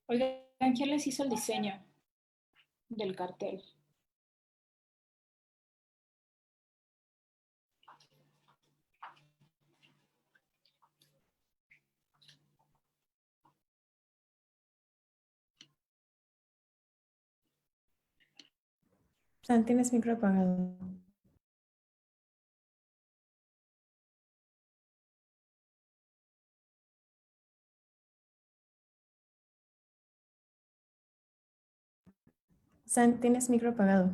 Oigan, ¿quién les hizo el diseño del cartel? San, tienes micro apagado. San, tienes micro apagado.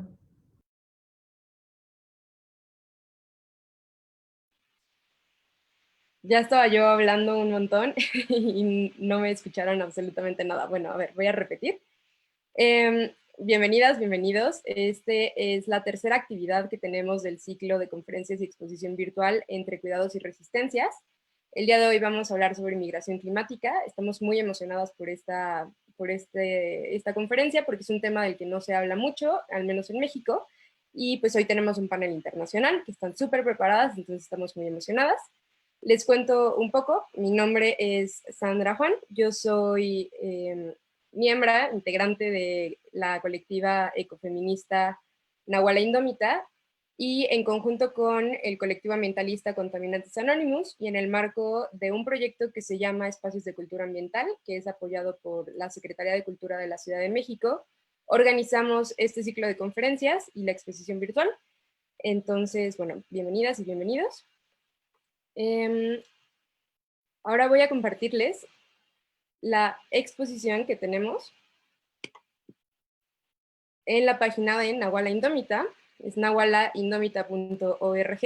Ya estaba yo hablando un montón y no me escucharon absolutamente nada. Bueno, a ver, voy a repetir. Bienvenidas, bienvenidos. Este es la tercera actividad que tenemos del ciclo de conferencias y exposición virtual entre cuidados y resistencias. El día de hoy vamos a hablar sobre migración climática. Estamos muy emocionadas por esta conferencia porque es un tema del que no se habla mucho, al menos en México. Y pues hoy tenemos un panel internacional que están súper preparadas, entonces estamos muy emocionadas. Les cuento un poco. Mi nombre es Sandra Juan. Yo soy miembro, integrante de la colectiva ecofeminista Nahuala Indómita, y en conjunto con el colectivo ambientalista Contaminantes Anonymous, y en el marco de un proyecto que se llama Espacios de Cultura Ambiental, que es apoyado por la Secretaría de Cultura de la Ciudad de México, organizamos este ciclo de conferencias y la exposición virtual. Entonces, bueno, bienvenidas y bienvenidos. Ahora voy a compartirles la exposición que tenemos en la página de Nahuala Indómita, es nahualaindomita.org.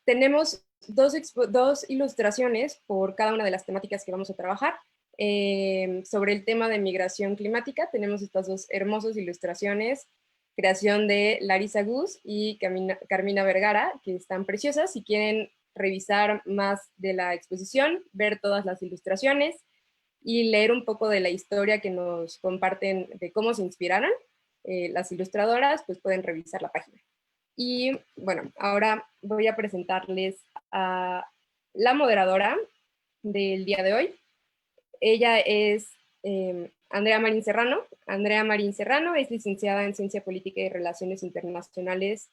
Tenemos dos ilustraciones por cada una de las temáticas que vamos a trabajar. Sobre el tema de migración climática, tenemos estas dos hermosas ilustraciones, creación de Larisa Gus y Carmina Vergara, que están preciosas. Si quieren revisar más de la exposición, ver todas las ilustraciones y leer un poco de la historia que nos comparten de cómo se inspiraron las ilustradoras, pues pueden revisar la página. Y bueno, ahora voy a presentarles a la moderadora del día de hoy. Ella es Andrea Marín Serrano. Andrea Marín Serrano es licenciada en Ciencia Política y Relaciones Internacionales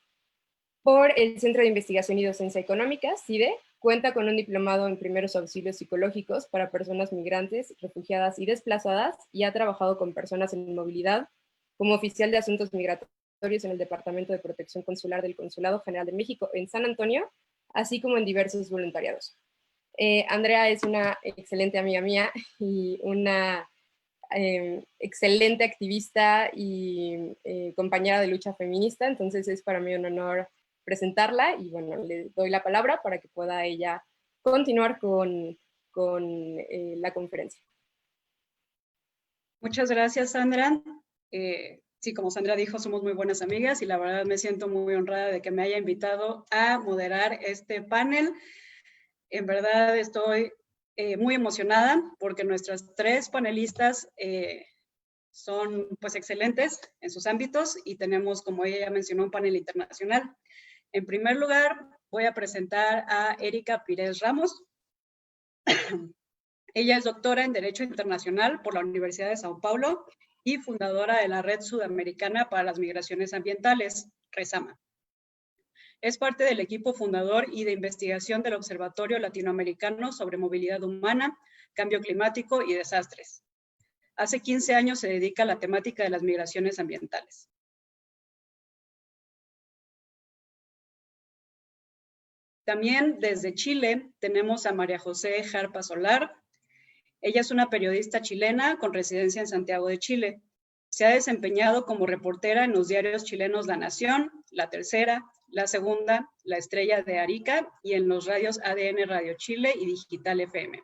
por el Centro de Investigación y Docencia Económica, CIDE. Cuenta con un diplomado en primeros auxilios psicológicos para personas migrantes, refugiadas y desplazadas, y ha trabajado con personas en movilidad como oficial de asuntos migratorios en el Departamento de Protección Consular del Consulado General de México en San Antonio, así como en diversos voluntariados. Andrea es una excelente amiga mía y una excelente activista y compañera de lucha feminista, entonces es para mí un honor presentarla y bueno, le doy la palabra para que pueda ella continuar con la conferencia. Muchas gracias, Sandra. Sí, como Sandra dijo, somos muy buenas amigas y la verdad me siento muy honrada de que me haya invitado a moderar este panel. En verdad estoy muy emocionada porque nuestras tres panelistas son pues excelentes en sus ámbitos y tenemos, como ella ya mencionó, un panel internacional. En primer lugar, voy a presentar a Erika Pires Ramos. Ella es doctora en Derecho Internacional por la Universidad de Sao Paulo y fundadora de la Red Sudamericana para las Migraciones Ambientales, RESAMA. Es parte del equipo fundador y de investigación del Observatorio Latinoamericano sobre Movilidad Humana, Cambio Climático y Desastres. Hace 15 años se dedica a la temática de las migraciones ambientales. También desde Chile tenemos a María José Jarpa Solar. Ella es una periodista chilena con residencia en Santiago de Chile. Se ha desempeñado como reportera en los diarios chilenos La Nación, La Tercera, La Segunda, La Estrella de Arica y en los radios ADN Radio Chile y Digital FM.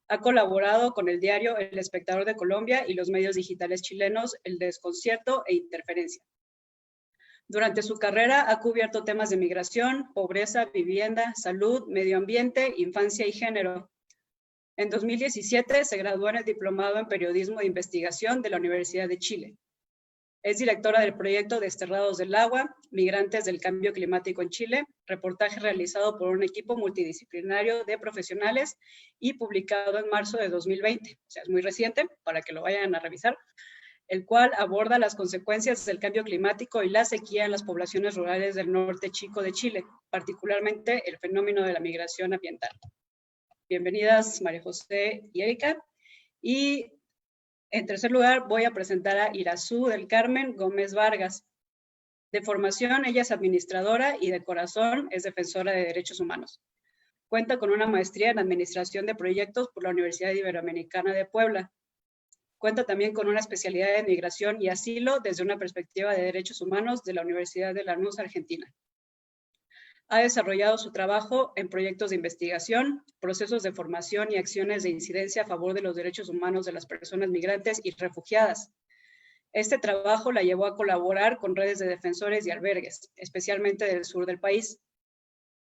Ha colaborado con el diario El Espectador de Colombia y los medios digitales chilenos El Desconcierto e Interferencia. Durante su carrera ha cubierto temas de migración, pobreza, vivienda, salud, medio ambiente, infancia y género. En 2017 se graduó en el Diplomado en Periodismo de Investigación de la Universidad de Chile. Es directora del proyecto Desterrados del Agua, Migrantes del Cambio Climático en Chile, reportaje realizado por un equipo multidisciplinario de profesionales y publicado en marzo de 2020, o sea, es muy reciente para que lo vayan a revisar, el cual aborda las consecuencias del cambio climático y la sequía en las poblaciones rurales del norte chico de Chile, particularmente el fenómeno de la migración ambiental. Bienvenidas María José y Erika. Y en tercer lugar voy a presentar a Irazú del Carmen Gómez Vargas. De formación, ella es administradora y de corazón es defensora de derechos humanos. Cuenta con una maestría en administración de proyectos por la Universidad Iberoamericana de Puebla. Cuenta también con una especialidad en migración y asilo desde una perspectiva de derechos humanos de la Universidad de Lanús, Argentina. Ha desarrollado su trabajo en proyectos de investigación, procesos de formación y acciones de incidencia a favor de los derechos humanos de las personas migrantes y refugiadas. Este trabajo la llevó a colaborar con redes de defensores y albergues, especialmente del sur del país.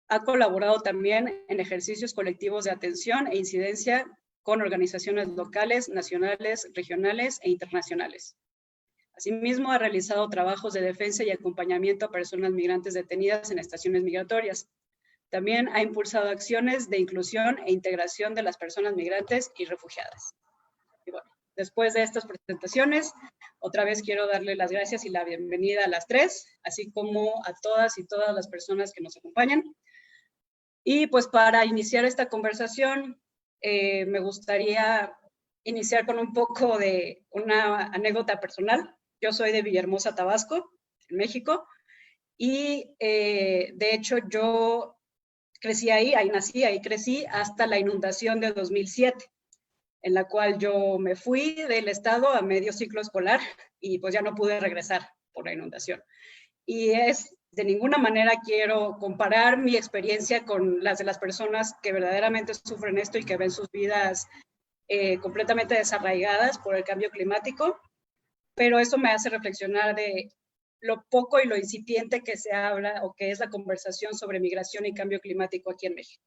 Ha colaborado también en ejercicios colectivos de atención e incidencia con organizaciones locales, nacionales, regionales e internacionales. Asimismo, ha realizado trabajos de defensa y acompañamiento a personas migrantes detenidas en estaciones migratorias. También ha impulsado acciones de inclusión e integración de las personas migrantes y refugiadas. Y bueno, después de estas presentaciones, otra vez quiero darle las gracias y la bienvenida a las tres, así como a todas y todas las personas que nos acompañan. Y pues para iniciar esta conversación, me gustaría iniciar con un poco de una anécdota personal. Yo soy de Villahermosa, Tabasco, en México, y de hecho yo crecí ahí nací, ahí crecí hasta la inundación de 2007, en la cual yo me fui del estado a medio ciclo escolar y pues ya no pude regresar por la inundación. Y de ninguna manera quiero comparar mi experiencia con las de las personas que verdaderamente sufren esto y que ven sus vidas completamente desarraigadas por el cambio climático, pero eso me hace reflexionar de lo poco y lo incipiente que se habla o que es la conversación sobre migración y cambio climático aquí en México.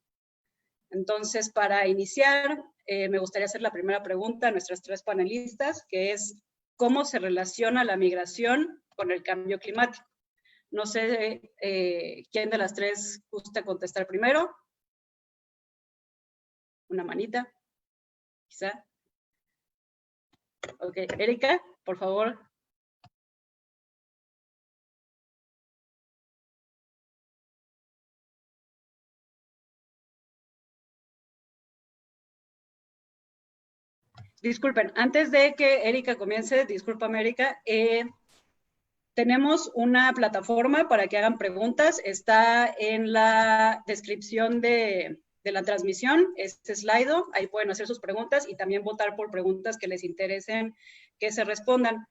Entonces, para iniciar, me gustaría hacer la primera pregunta a nuestras tres panelistas, que es, ¿cómo se relaciona la migración con el cambio climático? No sé quién de las tres gusta contestar primero. Una manita, quizá. Ok, Erika, por favor. Disculpen, antes de que Erika comience, discúlpame Erika, tenemos una plataforma para que hagan preguntas, está en la descripción de la transmisión, este Slido, ahí pueden hacer sus preguntas y también votar por preguntas que les interesen que se respondan.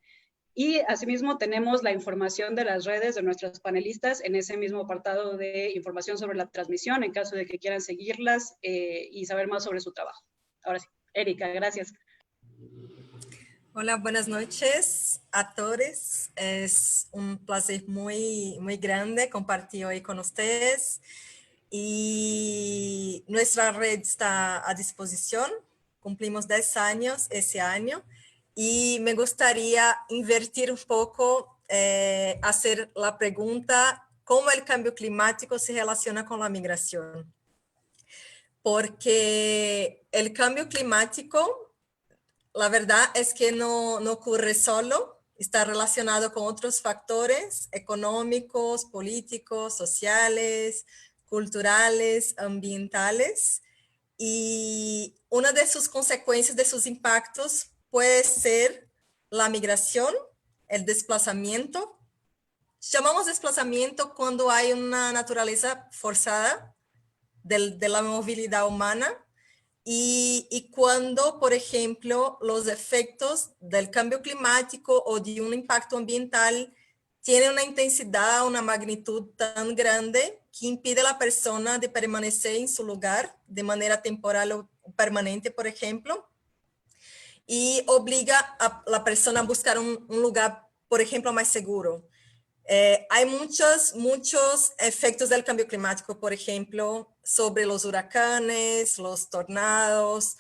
Y asimismo tenemos la información de las redes de nuestros panelistas en ese mismo apartado de información sobre la transmisión, en caso de que quieran seguirlas y saber más sobre su trabajo. Ahora sí, Erika, gracias. Hola, buenas noches a todos. Es un placer muy grande compartir hoy con ustedes. Y nuestra red está a disposición. Cumplimos 10 años ese año. Y me gustaría invertir un poco, hacer la pregunta, ¿cómo el cambio climático se relaciona con la migración? Porque el cambio climático, la verdad es que no ocurre solo, está relacionado con otros factores económicos, políticos, sociales, culturales, ambientales, y una de sus consecuencias, de sus impactos, puede ser la migración, el desplazamiento. Llamamos desplazamiento cuando hay una naturaleza forzada de la movilidad humana, y cuando, por ejemplo, los efectos del cambio climático o de un impacto ambiental tienen una intensidad, una magnitud tan grande que impide a la persona de permanecer en su lugar de manera temporal o permanente, por ejemplo, y obliga a la persona a buscar un lugar, por ejemplo, más seguro. Hay muchos efectos del cambio climático, por ejemplo, sobre los huracanes, los tornados.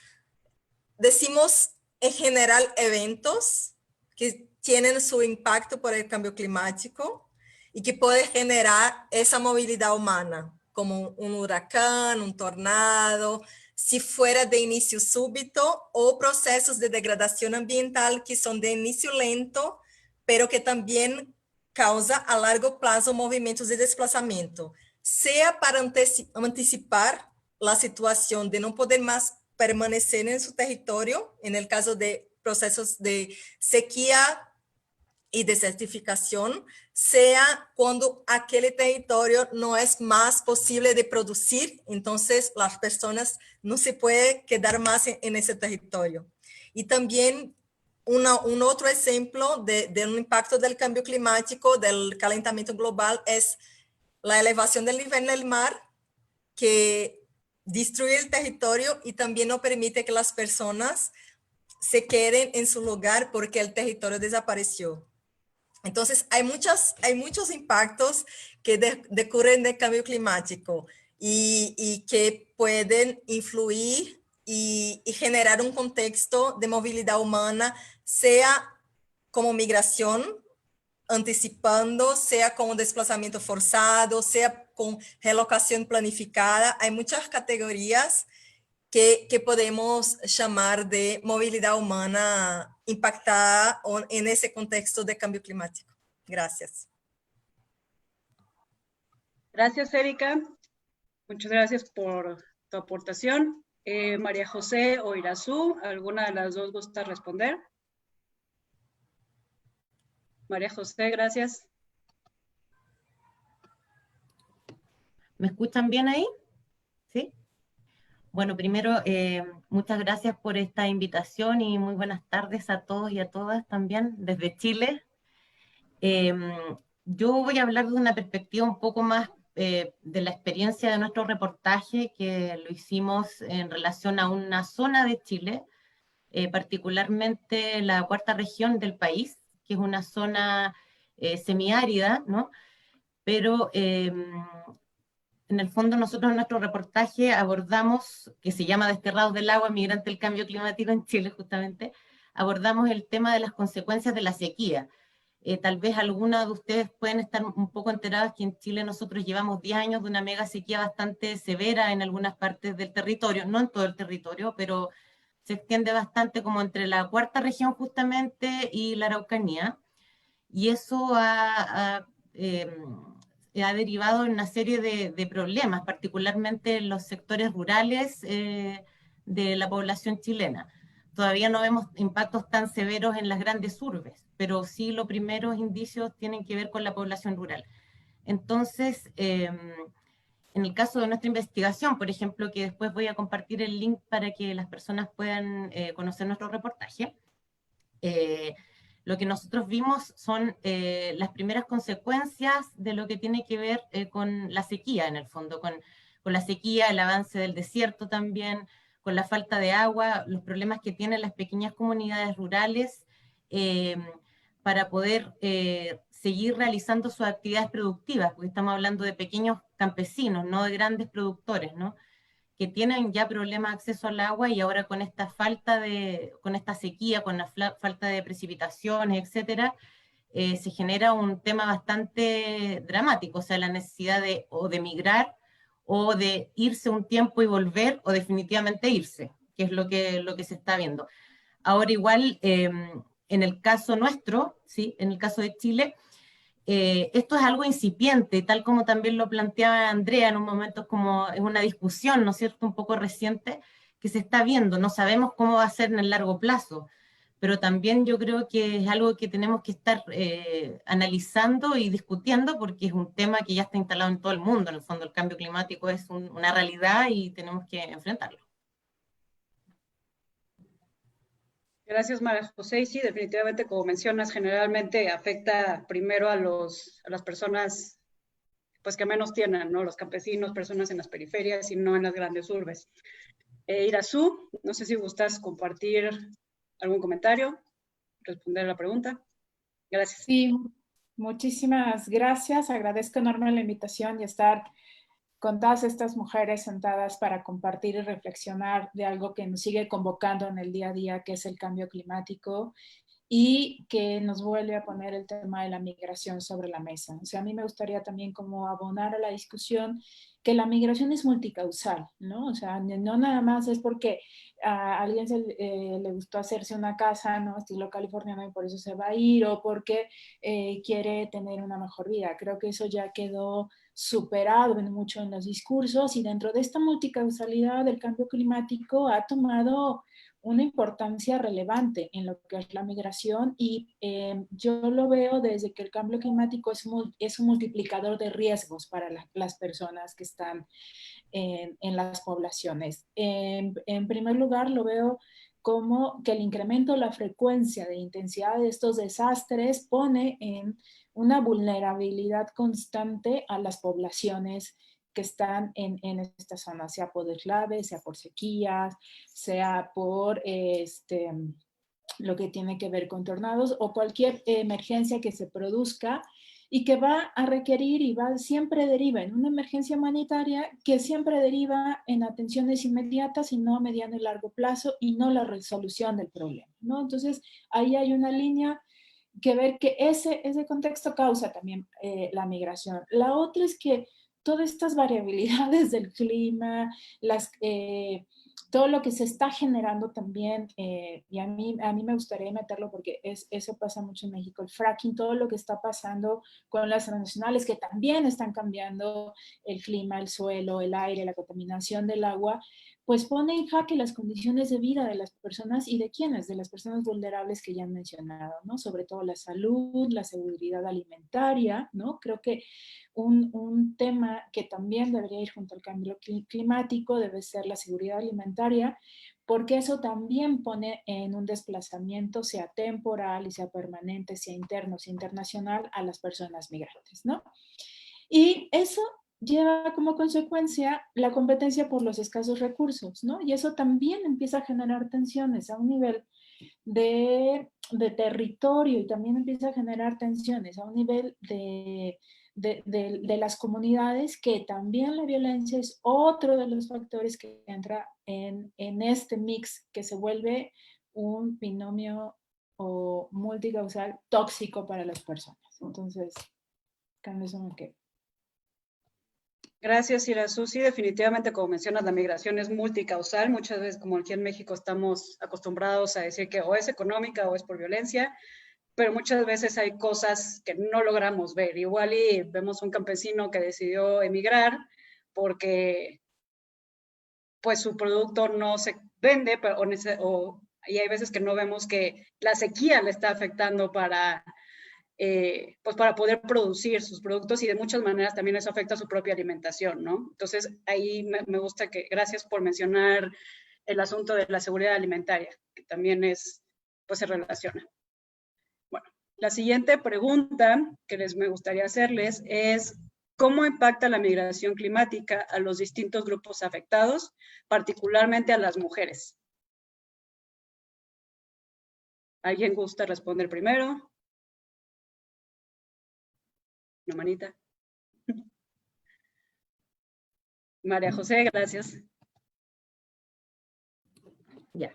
Decimos en general eventos que tienen su impacto por el cambio climático y que puede generar esa movilidad humana, como un huracán, un tornado, si fuera de inicio súbito, o procesos de degradación ambiental que son de inicio lento, pero que también causa a largo plazo movimentos de desplazamiento, sea para anticipar la situación de no poder más permanecer en su territorio, en el caso de procesos de sequía y desertificación, sea cuando aquel territorio no es más posible de producir, entonces las personas no se pueden quedar más en ese territorio. Y también un otro ejemplo de un impacto del cambio climático, del calentamiento global, es la elevación del nivel del mar, que destruye el territorio y también no permite que las personas se queden en su lugar porque el territorio desapareció. Entonces, hay muchos impactos que decurren del cambio climático y que pueden influir y generar un contexto de movilidad humana, sea como migración, anticipando, sea como desplazamiento forzado, sea con relocación planificada. Hay muchas categorías que podemos llamar de movilidad humana impactada en ese contexto de cambio climático. Gracias. Gracias, Erika. Muchas gracias por tu aportación. María José o Irazú, ¿alguna de las dos gusta responder? María José, gracias. ¿Me escuchan bien ahí? ¿Sí? Bueno, primero, muchas gracias por esta invitación y muy buenas tardes a todos y a todas también desde Chile. Yo voy a hablar de una perspectiva un poco más de la experiencia de nuestro reportaje, que lo hicimos en relación a una zona de Chile, particularmente la cuarta región del país, que es una zona semiárida, ¿no? Pero en el fondo nosotros en nuestro reportaje abordamos, que se llama Desterrados del agua, migrante del cambio climático en Chile justamente, abordamos el tema de las consecuencias de la sequía. Tal vez algunas de ustedes pueden estar un poco enteradas que en Chile nosotros llevamos 10 años de una mega sequía bastante severa en algunas partes del territorio, no en todo el territorio, pero se extiende bastante como entre la cuarta región justamente y la Araucanía. Y eso ha derivado en una serie de problemas, particularmente en los sectores rurales de la población chilena. Todavía no vemos impactos tan severos en las grandes urbes, pero sí los primeros indicios tienen que ver con la población rural. Entonces, en el caso de nuestra investigación, por ejemplo, que después voy a compartir el link para que las personas puedan conocer nuestro reportaje, lo que nosotros vimos son las primeras consecuencias de lo que tiene que ver con la sequía, en el fondo, con la sequía, el avance del desierto también, con la falta de agua, los problemas que tienen las pequeñas comunidades rurales para poder seguir realizando sus actividades productivas, porque estamos hablando de pequeños campesinos, no de grandes productores, ¿no? Que tienen ya problemas de acceso al agua y ahora con esta con esta sequía, con la falta de precipitaciones, etcétera, se genera un tema bastante dramático, o sea, la necesidad o de migrar o de irse un tiempo y volver o definitivamente irse, que es lo que se está viendo. Ahora igual, en el caso nuestro, ¿sí? En el caso de Chile, esto es algo incipiente, tal como también lo planteaba Andrea en un momento, como es una discusión, ¿no es cierto?, un poco reciente, que se está viendo, no sabemos cómo va a ser en el largo plazo, pero también yo creo que es algo que tenemos que estar analizando y discutiendo, porque es un tema que ya está instalado en todo el mundo, en el fondo el cambio climático es una realidad y tenemos que enfrentarlo. Gracias, María José. Y sí, definitivamente, como mencionas, generalmente afecta primero a las personas pues, que menos tienen, ¿no? Los campesinos, personas en las periferias y no en las grandes urbes. Irazú, no sé si gustas compartir algún comentario, responder a la pregunta. Gracias. Sí, muchísimas gracias. Agradezco enorme la invitación y estar con todas estas mujeres sentadas para compartir y reflexionar de algo que nos sigue convocando en el día a día, que es el cambio climático. y que nos vuelve a poner el tema de la migración sobre la mesa. O sea, a mí me gustaría también como abonar a la discusión que la migración es multicausal, ¿no? O sea, no nada más es porque a alguien le gustó hacerse una casa, ¿no? Estilo californiano y por eso se va a ir, o porque quiere tener una mejor vida. Creo que eso ya quedó superado mucho en los discursos, y dentro de esta multicausalidad el cambio climático ha tomado una importancia relevante en lo que es la migración, y yo lo veo desde que el cambio climático es un multiplicador de riesgos para las personas que están en las poblaciones. En primer lugar, lo veo como que el incremento de la frecuencia de intensidad de estos desastres pone en una vulnerabilidad constante a las poblaciones que están en esta zona, sea por deslaves, sea por sequías, sea por lo que tiene que ver con tornados o cualquier emergencia que se produzca y que va a requerir y siempre deriva en una emergencia humanitaria que siempre deriva en atenciones inmediatas y no a mediano y largo plazo y no la resolución del problema, ¿no? Entonces, ahí hay una línea que ver que ese contexto causa también la migración. La otra es que todas estas variabilidades del clima, todo lo que se está generando también, y a mí me gustaría meterlo porque eso pasa mucho en México, el fracking, todo lo que está pasando con las transnacionales que también están cambiando el clima, el suelo, el aire, la contaminación del agua, pues pone en jaque las condiciones de vida de las personas y de quiénes, de las personas vulnerables que ya han mencionado, ¿no? Sobre todo la salud, la seguridad alimentaria, ¿no? Creo que un tema que también debería ir junto al cambio climático debe ser la seguridad alimentaria, porque eso también pone en un desplazamiento, sea temporal y sea permanente, sea interno, sea internacional, a las personas migrantes, ¿no? Y eso lleva como consecuencia la competencia por los escasos recursos, ¿no? Y eso también empieza a generar tensiones a un nivel de territorio, y también empieza a generar tensiones a un nivel de las comunidades, que también la violencia es otro de los factores que entra en este mix que se vuelve un binomio o multicausal tóxico para las personas. Entonces, con eso me quedo. Gracias, Irasu. Sí, definitivamente, como mencionas, la migración es multicausal. Muchas veces, como aquí en México, estamos acostumbrados a decir que o es económica o es por violencia, pero muchas veces hay cosas que no logramos ver. Igual y vemos un campesino que decidió emigrar porque pues su producto no se vende, y hay veces que no vemos que la sequía le está afectando pues para poder producir sus productos, y de muchas maneras también eso afecta a su propia alimentación, ¿no? Entonces, ahí me gusta gracias por mencionar el asunto de la seguridad alimentaria, que también pues se relaciona. Bueno, la siguiente pregunta que me gustaría hacerles es, ¿cómo impacta la migración climática a los distintos grupos afectados, particularmente a las mujeres? ¿Alguien gusta responder primero? Una manita. María José, gracias. Ya.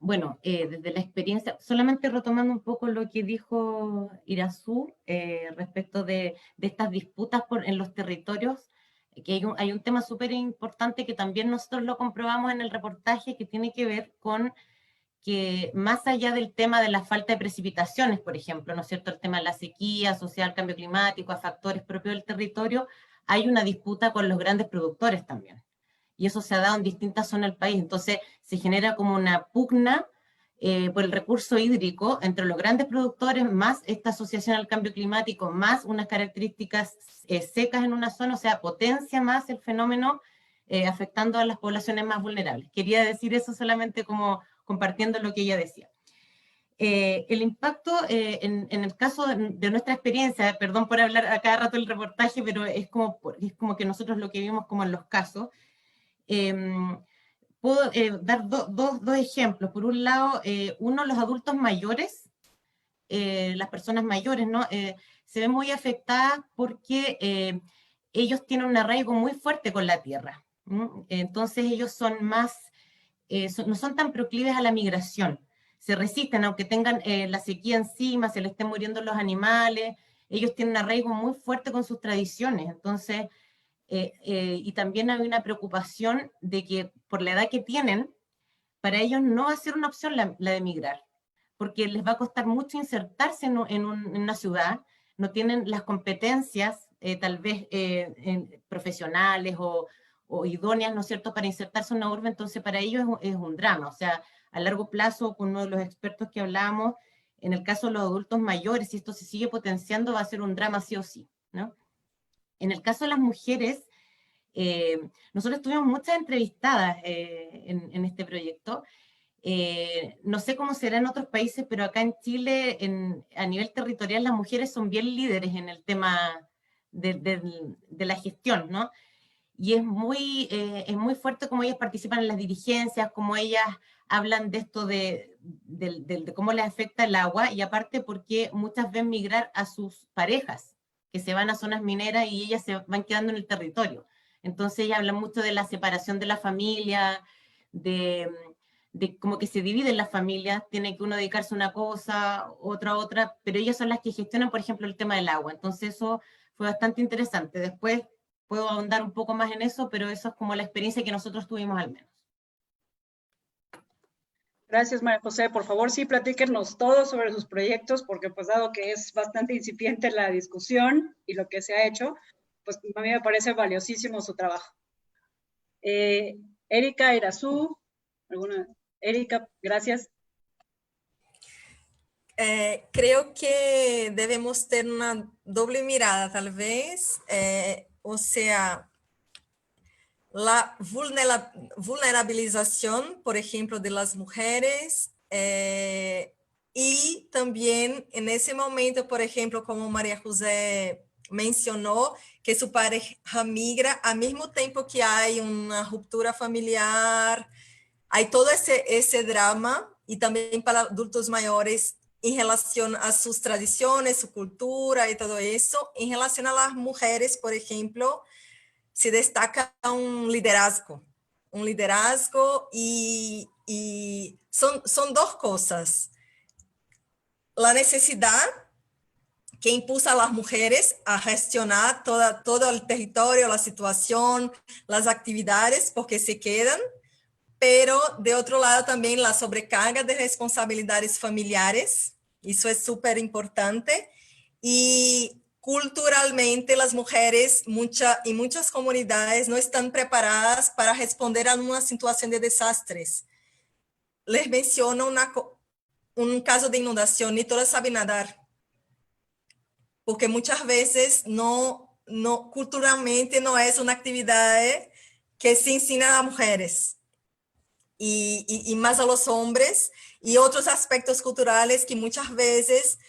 Bueno, desde la experiencia, solamente retomando un poco lo que dijo Irasu respecto de estas disputas en los territorios, que hay un tema súper importante que también nosotros lo comprobamos en el reportaje, que tiene que ver con que más allá del tema de la falta de precipitaciones, por ejemplo, ¿no es cierto?, el tema de la sequía asociada al cambio climático, a factores propios del territorio, hay una disputa con los grandes productores también. Y eso se ha dado en distintas zonas del país. Entonces se genera como una pugna por el recurso hídrico entre los grandes productores, más esta asociación al cambio climático, más unas características secas en una zona, o sea, potencia más el fenómeno afectando a las poblaciones más vulnerables. Quería decir eso solamente como compartiendo lo que ella decía. El impacto en el caso de nuestra experiencia, perdón por hablar a cada rato del reportaje, pero es como que nosotros lo que vimos como en los casos. Puedo dar dos ejemplos. Por un lado, uno, los adultos mayores, las personas mayores, ¿no? Se ven muy afectadas porque ellos tienen un arraigo muy fuerte con la tierra. Entonces ellos son más, no son tan proclives a la migración. se resisten, aunque tengan la sequía encima, se les estén muriendo los animales, ellos tienen un arraigo muy fuerte con sus tradiciones. Entonces, y también hay una preocupación de que por la edad que tienen, para ellos no va a ser una opción la de emigrar, porque les va a costar mucho insertarse en una ciudad, no tienen las competencias tal vez profesionales o idóneas, ¿no es cierto?, para insertarse en una urbe. Entonces para ellos es un drama. O sea, a largo plazo, con uno de los expertos que hablamos, en el caso de los adultos mayores, si esto se sigue potenciando, va a ser un drama sí o sí, ¿no? En el caso de las mujeres, nosotros tuvimos muchas entrevistadas en este proyecto. No sé cómo será en otros países, pero acá en Chile, a nivel territorial, las mujeres son bien líderes en el tema de la gestión, ¿no? Y es muy fuerte cómo ellas participan en las dirigencias, cómo ellas hablan de esto de cómo les afecta el agua, y aparte porque muchas ven migrar a sus parejas, que se van a zonas mineras y ellas se van quedando en el territorio. Entonces ellas hablan mucho de la separación de la familia, de como que se dividen las familias, tiene que uno dedicarse a una cosa, otra a otra, pero ellas son las que gestionan, por ejemplo, el tema del agua. Entonces eso fue bastante interesante. Después puedo ahondar un poco más en eso, pero eso es como la experiencia que nosotros tuvimos al menos. Gracias, María José. Por favor, sí, platíquenos todo sobre sus proyectos, porque pues dado que es bastante incipiente la discusión y lo que se ha hecho, pues a mí me parece valiosísimo su trabajo. Erika Irazú, Erika, gracias. Creo que debemos tener una doble mirada, tal vez, o sea, la vulnerabilización, por ejemplo, de las mujeres, y también en ese momento, por ejemplo, como María José mencionó, que su pareja migra al mismo tiempo que hay una ruptura familiar, hay todo ese drama, y también para adultos mayores en relación a sus tradiciones, su cultura y todo eso. En relación a las mujeres, por ejemplo, se destaca un liderazgo y son dos cosas. La necesidad que impulsa a las mujeres a gestionar todo el territorio, la situación, las actividades, porque se quedan, pero de otro lado también la sobrecarga de responsabilidades familiares, eso es súper importante, y culturalmente las mujeres en muchas comunidades no están preparadas para responder a una situación de desastres. Les menciono un caso de inundación, ni todas saben nadar, porque muchas veces culturalmente no es una actividad que se ensina a las mujeres. Y más a los hombres, y otros aspectos culturales que muchas veces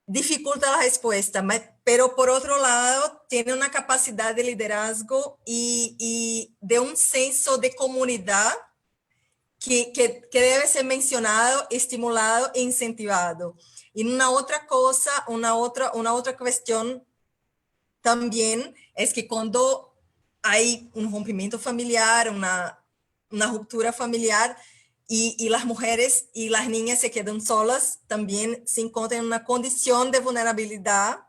dificultan la respuesta, pero por otro lado tiene una capacidad de liderazgo y de un senso de comunidad que debe ser mencionado, estimulado e incentivado. Y una otra cosa, una otra cuestión también es que cuando hay un rompimiento familiar, una ruptura familiar, y las mujeres y las niñas se quedan solas, también se encuentran en una condición de vulnerabilidad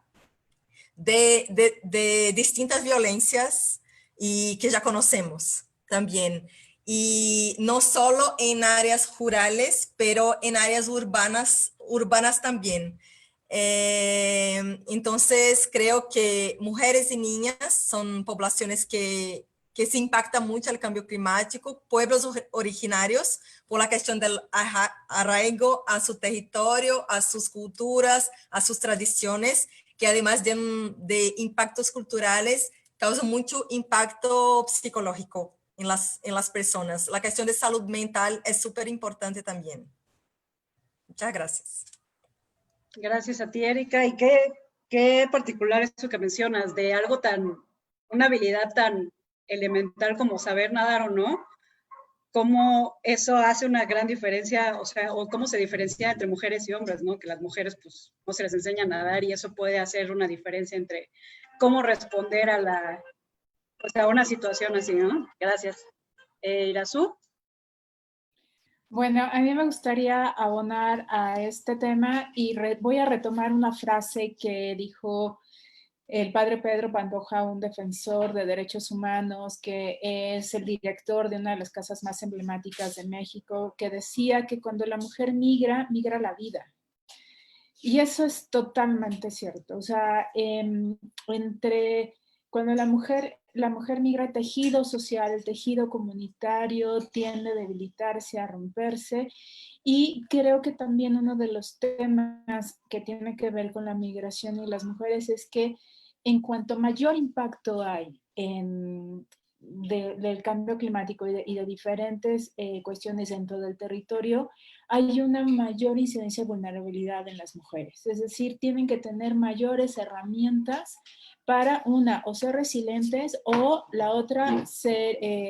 de distintas violencias y que ya conocemos también. Y no solo en áreas rurales, pero en áreas urbanas también. Entonces creo que mujeres y niñas son poblaciones que se impactan mucho al cambio climático, pueblos originarios por la cuestión del arraigo a su territorio, a sus culturas, a sus tradiciones, que además de impactos culturales, causan mucho impacto psicológico en las personas. La cuestión de salud mental es súper importante también. Muchas gracias. Gracias a ti, Erika. ¿Y qué particular es eso que mencionas de algo una habilidad tan elemental como saber nadar o no? ¿Cómo eso hace una gran diferencia, o cómo se diferencia entre mujeres y hombres, ¿no? Que las mujeres, pues, no se les enseña a nadar y eso puede hacer una diferencia entre cómo responder a una situación así, ¿no? Gracias. Irazú. Bueno, a mí me gustaría abonar a este tema y voy a retomar una frase que dijo el padre Pedro Pantoja, un defensor de derechos humanos, que es el director de una de las casas más emblemáticas de México, que decía que cuando la mujer migra, migra la vida. Y eso es totalmente cierto. O sea, entre cuando la mujer migra, el tejido social, el tejido comunitario tiende a debilitarse, a romperse. Y creo que también uno de los temas que tiene que ver con la migración y las mujeres es que en cuanto mayor impacto hay del cambio climático y de diferentes cuestiones dentro del territorio, hay una mayor incidencia de vulnerabilidad en las mujeres. Es decir, tienen que tener mayores herramientas para una, o ser resilientes, o la otra,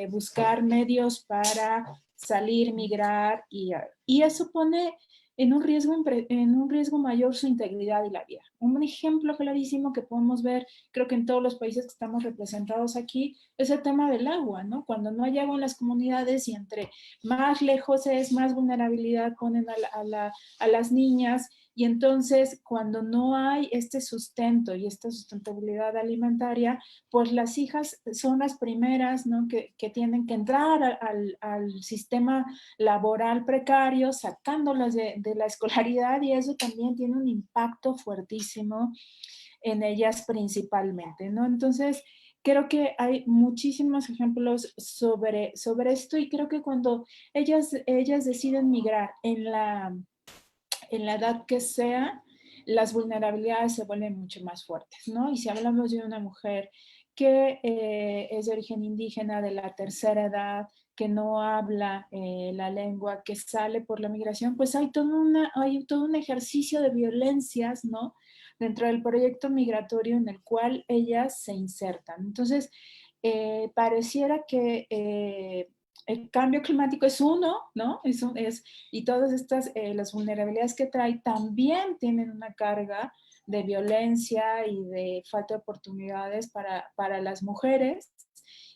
buscar medios para salir, migrar, y eso pone en un riesgo mayor su integridad y la vida. Un ejemplo clarísimo que podemos ver, creo que en todos los países que estamos representados aquí, es el tema del agua, ¿no? Cuando no hay agua en las comunidades y entre más lejos es, más vulnerabilidad ponen a las niñas, y entonces cuando no hay este sustento y esta sustentabilidad alimentaria, pues las hijas son las primeras, ¿no? que tienen que entrar al sistema laboral precario, sacándolas de la escolaridad, y eso también tiene un impacto fuertísimo en ellas principalmente, ¿no? Entonces, creo que hay muchísimos ejemplos sobre esto, y creo que cuando ellas deciden migrar en la edad que sea, las vulnerabilidades se vuelven mucho más fuertes, ¿no? Y si hablamos de una mujer que es de origen indígena, de la tercera edad, que no habla la lengua, que sale por la migración, pues hay todo un ejercicio de violencias, ¿no? Dentro del proyecto migratorio en el cual ellas se insertan. Entonces, pareciera que el cambio climático es uno, ¿no? Y todas estas, las vulnerabilidades que trae también tienen una carga de violencia y de falta de oportunidades para las mujeres,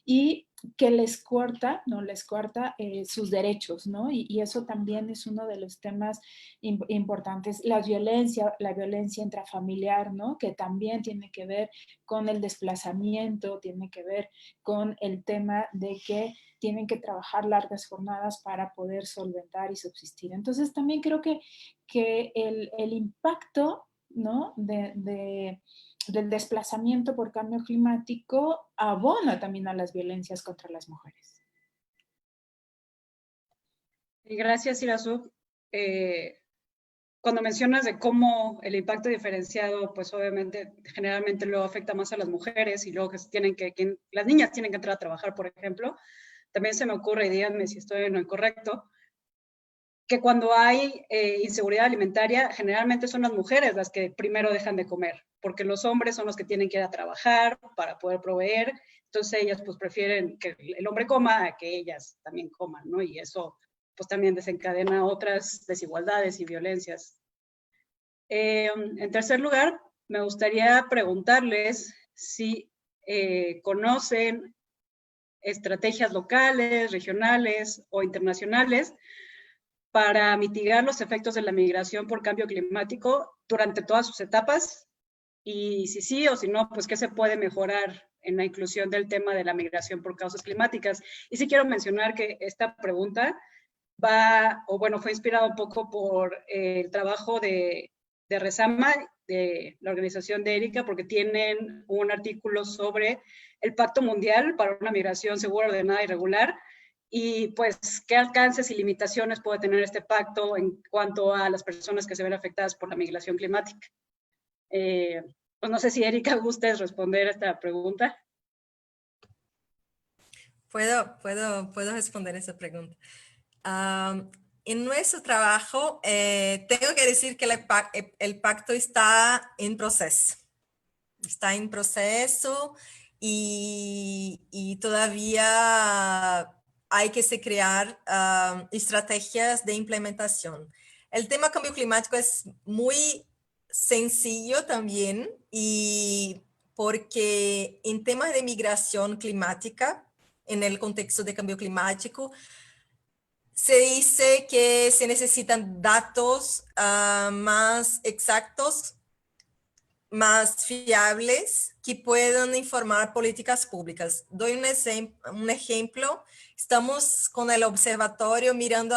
y que les corta, ¿no? Les corta sus derechos, ¿no? Y eso también es uno de los temas importantes. La violencia intrafamiliar, ¿no? Que también tiene que ver con el desplazamiento, tiene que ver con el tema de que tienen que trabajar largas jornadas para poder solventar y subsistir. Entonces también creo que el impacto, ¿no? del desplazamiento por cambio climático abona también a las violencias contra las mujeres. Y gracias, Irazu. Cuando mencionas de cómo el impacto diferenciado, pues obviamente generalmente luego afecta más a las mujeres, y luego que las niñas tienen que entrar a trabajar, por ejemplo, también se me ocurre, y díganme si estoy en lo incorrecto, que cuando hay inseguridad alimentaria, generalmente son las mujeres las que primero dejan de comer, porque los hombres son los que tienen que ir a trabajar para poder proveer. Entonces ellas pues prefieren que el hombre coma a que ellas también coman, ¿no? Y eso pues también desencadena otras desigualdades y violencias. En tercer lugar, me gustaría preguntarles si conocen estrategias locales, regionales o internacionales para mitigar los efectos de la migración por cambio climático durante todas sus etapas, y si sí o si no, pues qué se puede mejorar en la inclusión del tema de la migración por causas climáticas. Y sí quiero mencionar que esta pregunta fue inspirada un poco por el trabajo de Resama, de la organización de Erika, porque tienen un artículo sobre el Pacto Mundial para una migración segura, ordenada y regular, y pues qué alcances y limitaciones puede tener este pacto en cuanto a las personas que se ven afectadas por la migración climática. Pues no sé si Erika gustes responder a esta pregunta. Puedo responder esa pregunta. En nuestro trabajo, tengo que decir que el pacto está en proceso. Está en proceso y todavía hay que se crear estrategias de implementación. El tema cambio climático es muy sencillo también, y porque en temas de migración climática, en el contexto de cambio climático, se dice que se necesitan datos más exactos, más fiables, que puedan informar políticas públicas. Doy un ejemplo. Estamos con el observatorio mirando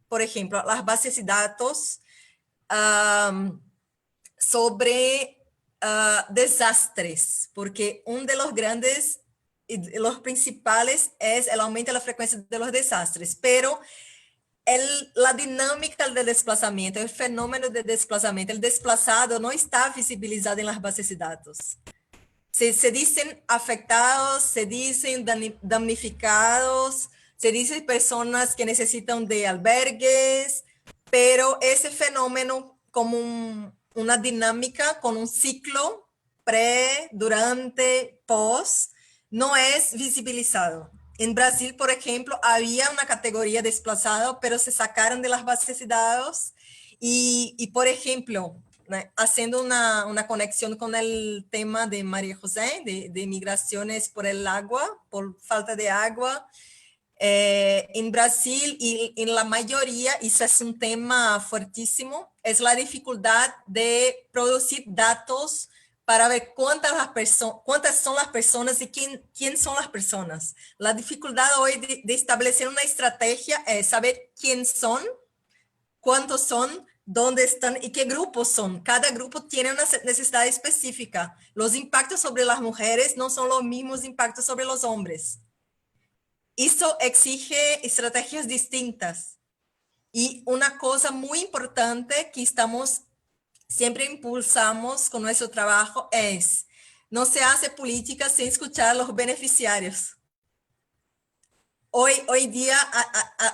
por ejemplo, las bases de datos sobre desastres, porque uno de los grandes y los principales es el aumento de la frecuencia de los desastres, pero la dinámica del desplazamiento, el fenómeno de desplazamiento, el desplazado no está visibilizado en las bases de datos. Se dicen afectados, se dicen damnificados, se dicen personas que necesitan de albergues, pero ese fenómeno como una dinámica con un ciclo pre, durante, post, no es visibilizado. En Brasil, por ejemplo, había una categoría desplazado, pero se sacaron de las bases de datos y por ejemplo, haciendo una conexión con el tema de María José, de migraciones por el agua, por falta de agua. En Brasil y en la mayoría, y eso es un tema fuertísimo, es la dificultad de producir datos para ver cuántas son las personas y quién son las personas. La dificultad hoy de establecer una estrategia es saber quién son, cuántos son, dónde están y qué grupos son. Cada grupo tiene una necesidad específica. Los impactos sobre las mujeres no son los mismos impactos sobre los hombres. Eso exige estrategias distintas. Y una cosa muy importante que siempre impulsamos con nuestro trabajo es, no se hace política sin escuchar a los beneficiarios. Hoy día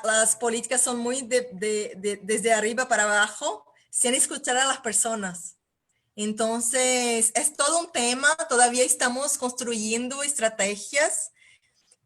las políticas son muy desde arriba para abajo, sin escuchar a las personas. Entonces, es todo un tema, todavía estamos construyendo estrategias,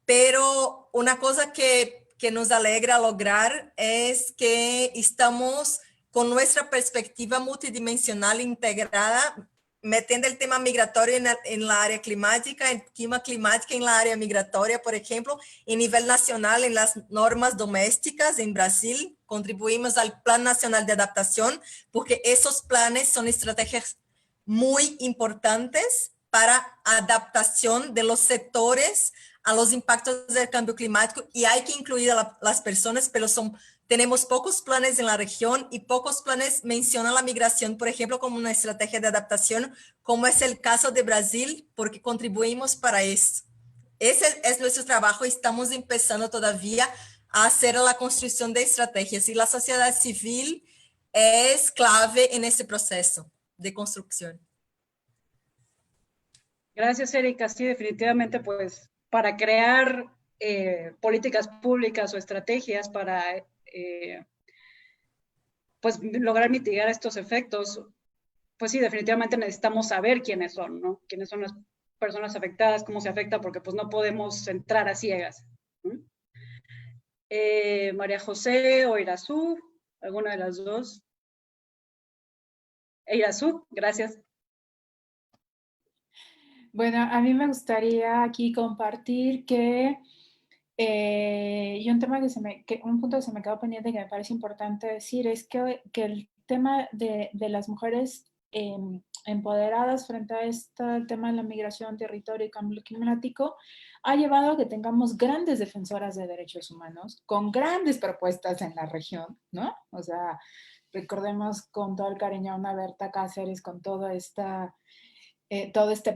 pero una cosa que nos alegra lograr es que estamos con nuestra perspectiva multidimensional integrada, metiendo el tema migratorio en la área climática, el clima climático en la área migratoria, por ejemplo, en nivel nacional, en las normas domésticas en Brasil, contribuimos al Plan Nacional de Adaptación, porque esos planes son estrategias muy importantes para adaptación de los sectores a los impactos del cambio climático y hay que incluir a las personas, pero tenemos pocos planes en la región y pocos planes mencionan la migración, por ejemplo, como una estrategia de adaptación, como es el caso de Brasil, porque contribuimos para eso. Ese es nuestro trabajo y estamos empezando todavía a hacer la construcción de estrategias y la sociedad civil es clave en ese proceso de construcción. Gracias, Erika. Sí, definitivamente, pues, para crear políticas públicas o estrategias para pues, lograr mitigar estos efectos, pues sí, definitivamente necesitamos saber quiénes son, ¿no? Quiénes son las personas afectadas, cómo se afecta, porque pues no podemos entrar a ciegas. María José o Irazú, alguna de las dos. Irazú, gracias. Bueno, a mí me gustaría aquí compartir que y un tema un punto que se me quedó pendiente que me parece importante decir es que el tema de las mujeres empoderadas frente a este tema de la migración, territorio y cambio climático ha llevado a que tengamos grandes defensoras de derechos humanos con grandes propuestas en la región, ¿no? O sea, recordemos con todo el cariño a una Berta Cáceres, con todo este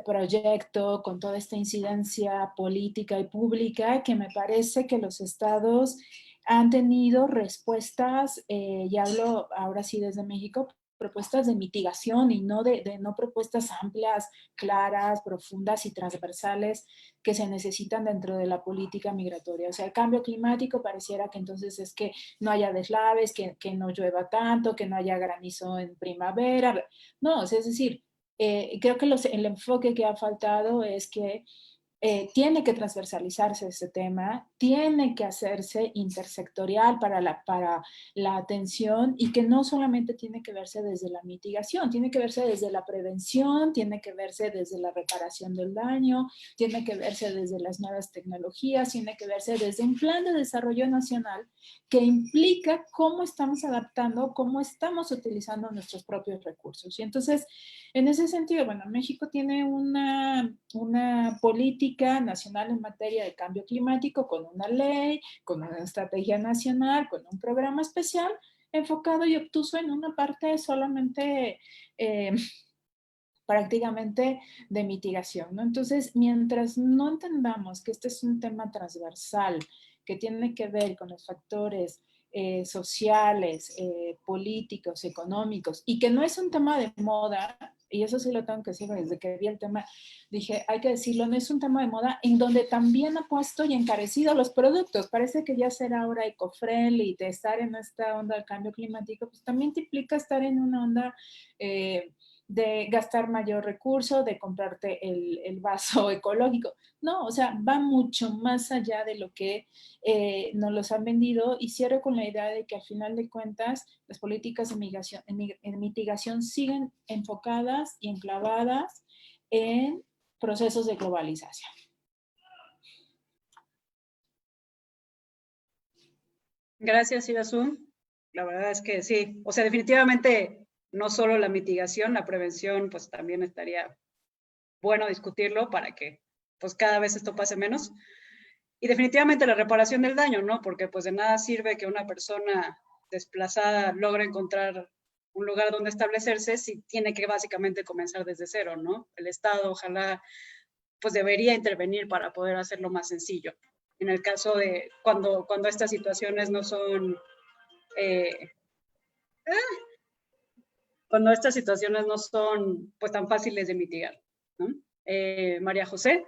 proyecto, con toda esta incidencia política y pública, que me parece que los estados han tenido respuestas, y hablo ahora sí desde México, propuestas de mitigación y no no propuestas amplias, claras, profundas y transversales que se necesitan dentro de la política migratoria. O sea, el cambio climático pareciera que entonces es que no haya deslaves, que no llueva tanto, que no haya granizo en primavera. No, o sea, es decir, creo que el enfoque que ha faltado es que tiene que transversalizarse ese tema, tiene que hacerse intersectorial para la atención y que no solamente tiene que verse desde la mitigación, tiene que verse desde la prevención, tiene que verse desde la reparación del daño, tiene que verse desde las nuevas tecnologías, tiene que verse desde un plan de desarrollo nacional que implica cómo estamos adaptando, cómo estamos utilizando nuestros propios recursos. Y entonces, en ese sentido, bueno, México tiene una política nacional en materia de cambio climático con una ley, con una estrategia nacional, con un programa especial enfocado y obtuso en una parte solamente prácticamente de mitigación, ¿no? Entonces, mientras no entendamos que este es un tema transversal que tiene que ver con los factores sociales, políticos, económicos, y que no es un tema de moda, y eso sí lo tengo que decir, desde que vi el tema, dije, hay que decirlo, no es un tema de moda, en donde también ha puesto y encarecido los productos. Parece que ya ser ahora eco-friendly, de estar en esta onda del cambio climático, pues también te implica estar en una onda de gastar mayor recurso, de comprarte el vaso ecológico. No, o sea, va mucho más allá de lo que nos los han vendido, y cierro con la idea de que al final de cuentas las políticas de mitigación siguen enfocadas y enclavadas en procesos de globalización. Gracias, Irasu. La verdad es que sí, o sea, definitivamente no solo la mitigación, la prevención, pues también estaría bueno discutirlo para que pues cada vez esto pase menos. Y definitivamente la reparación del daño, ¿no? Porque pues de nada sirve que una persona desplazada logre encontrar un lugar donde establecerse si tiene que básicamente comenzar desde cero, ¿no? El Estado ojalá pues debería intervenir para poder hacerlo más sencillo. En el caso de cuando estas situaciones no son cuando estas situaciones no son pues tan fáciles de mitigar, ¿no? María José.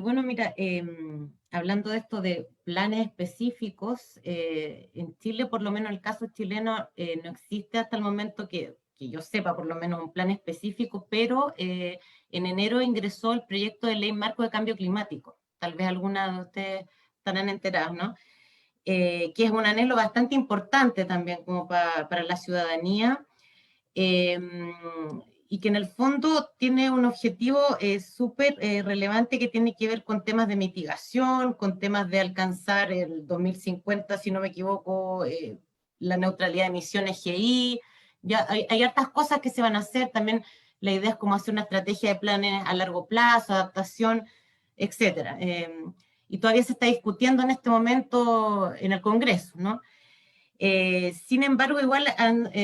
Bueno, mira, hablando de esto de planes específicos, en Chile, por lo menos el caso chileno, no existe hasta el momento que yo sepa, por lo menos un plan específico, pero en enero ingresó el proyecto de ley marco de cambio climático. Tal vez alguna de ustedes estarán enterados, ¿no? Que es un anhelo bastante importante también como para la ciudadanía, y que en el fondo tiene un objetivo súper relevante que tiene que ver con temas de mitigación, con temas de alcanzar el 2050, si no me equivoco, la neutralidad de emisiones GI. Ya hay hartas cosas que se van a hacer. También la idea es cómo hacer una estrategia de planes a largo plazo, adaptación, etcétera. Y todavía se está discutiendo en este momento en el Congreso, ¿no? Sin embargo, igual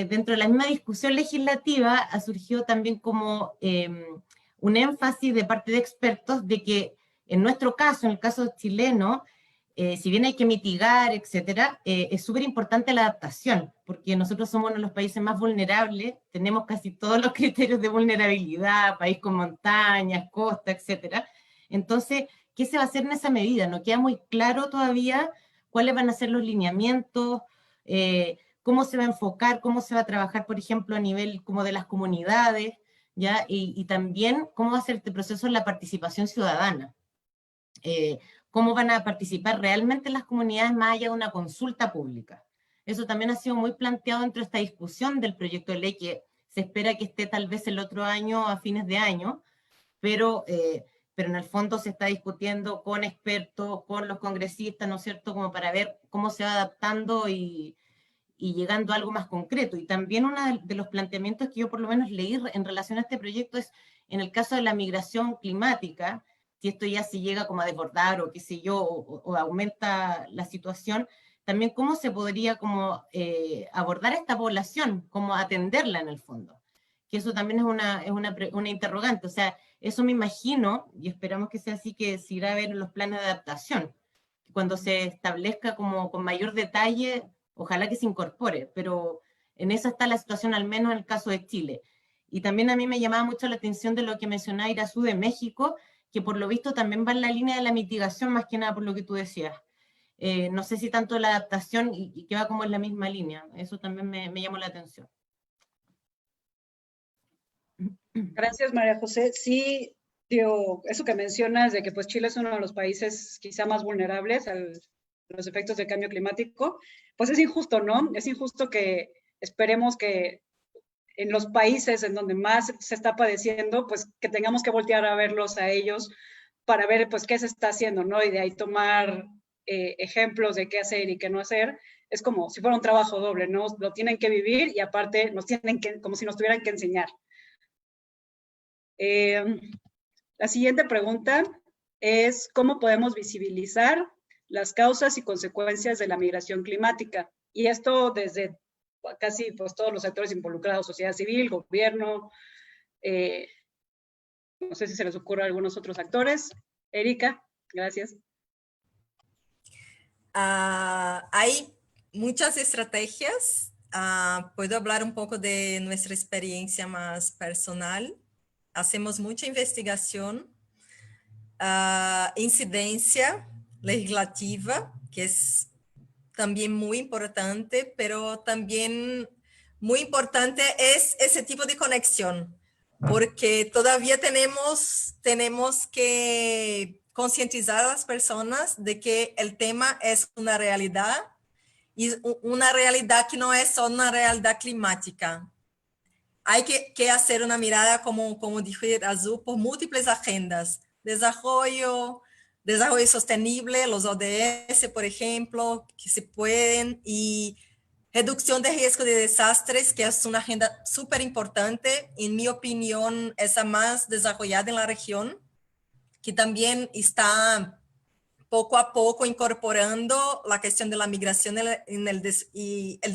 dentro de la misma discusión legislativa ha surgido también como un énfasis de parte de expertos de que en nuestro caso, en el caso chileno, si bien hay que mitigar, etcétera, es súper importante la adaptación, porque nosotros somos uno de los países más vulnerables, tenemos casi todos los criterios de vulnerabilidad, país con montañas, costa, etcétera. Entonces, ¿qué se va a hacer en esa medida? No queda muy claro todavía cuáles van a ser los lineamientos, cómo se va a enfocar, cómo se va a trabajar, por ejemplo, a nivel como de las comunidades, ¿ya? Y también cómo va a ser este proceso en la participación ciudadana. Cómo van a participar realmente las comunidades más allá de una consulta pública. Eso también ha sido muy planteado dentro de esta discusión del proyecto de ley que se espera que esté tal vez el otro año, a fines de año, pero en el fondo se está discutiendo con expertos, con los congresistas, ¿no es cierto?, como para ver cómo se va adaptando y llegando a algo más concreto. Y también uno de los planteamientos que yo por lo menos leí en relación a este proyecto es, en el caso de la migración climática, si esto ya se llega como a desbordar o qué sé yo, o aumenta la situación, también cómo se podría como abordar a esta población, cómo atenderla en el fondo. Que eso también es una interrogante. O sea, eso me imagino, y esperamos que sea así, que se irá a ver en los planes de adaptación. Cuando se establezca como con mayor detalle, ojalá que se incorpore, pero en eso está la situación, al menos en el caso de Chile. Y también a mí me llamaba mucho la atención de lo que mencionaba Irasu de México, que por lo visto también va en la línea de la mitigación, más que nada por lo que tú decías. No sé si tanto la adaptación y que va como en la misma línea. Eso también me llamó la atención. Gracias, María José. Sí, Digo, eso que mencionas de que pues Chile es uno de los países quizá más vulnerables a los efectos del cambio climático, pues es injusto, ¿no? Es injusto que esperemos que en los países en donde más se está padeciendo, pues que tengamos que voltear a verlos a ellos para ver pues qué se está haciendo, ¿no? Y de ahí tomar ejemplos de qué hacer y qué no hacer. Es como si fuera un trabajo doble, ¿no? Lo tienen que vivir y aparte nos tienen que, como si nos tuvieran que enseñar. La siguiente pregunta es, ¿cómo podemos visibilizar las causas y consecuencias de la migración climática? Y esto desde casi pues, todos los sectores involucrados, sociedad civil, gobierno, no sé si se les ocurre a algunos otros actores. Erika, gracias. Hay muchas estrategias. Puedo hablar un poco de nuestra experiencia más personal. Hacemos mucha investigación, incidencia legislativa, que es también muy importante, pero también muy importante es ese tipo de conexión, porque todavía tenemos que concientizar a las personas de que el tema es una realidad y una realidad que no es solo una realidad climática. Hay que hacer una mirada, como dijo Azul, por múltiples agendas. Desarrollo sostenible, los ODS, por ejemplo, que se pueden, y reducción de riesgo de desastres, que es una agenda súper importante, en mi opinión, esa más desarrollada en la región, que también está poco a poco incorporando la cuestión de la migración y el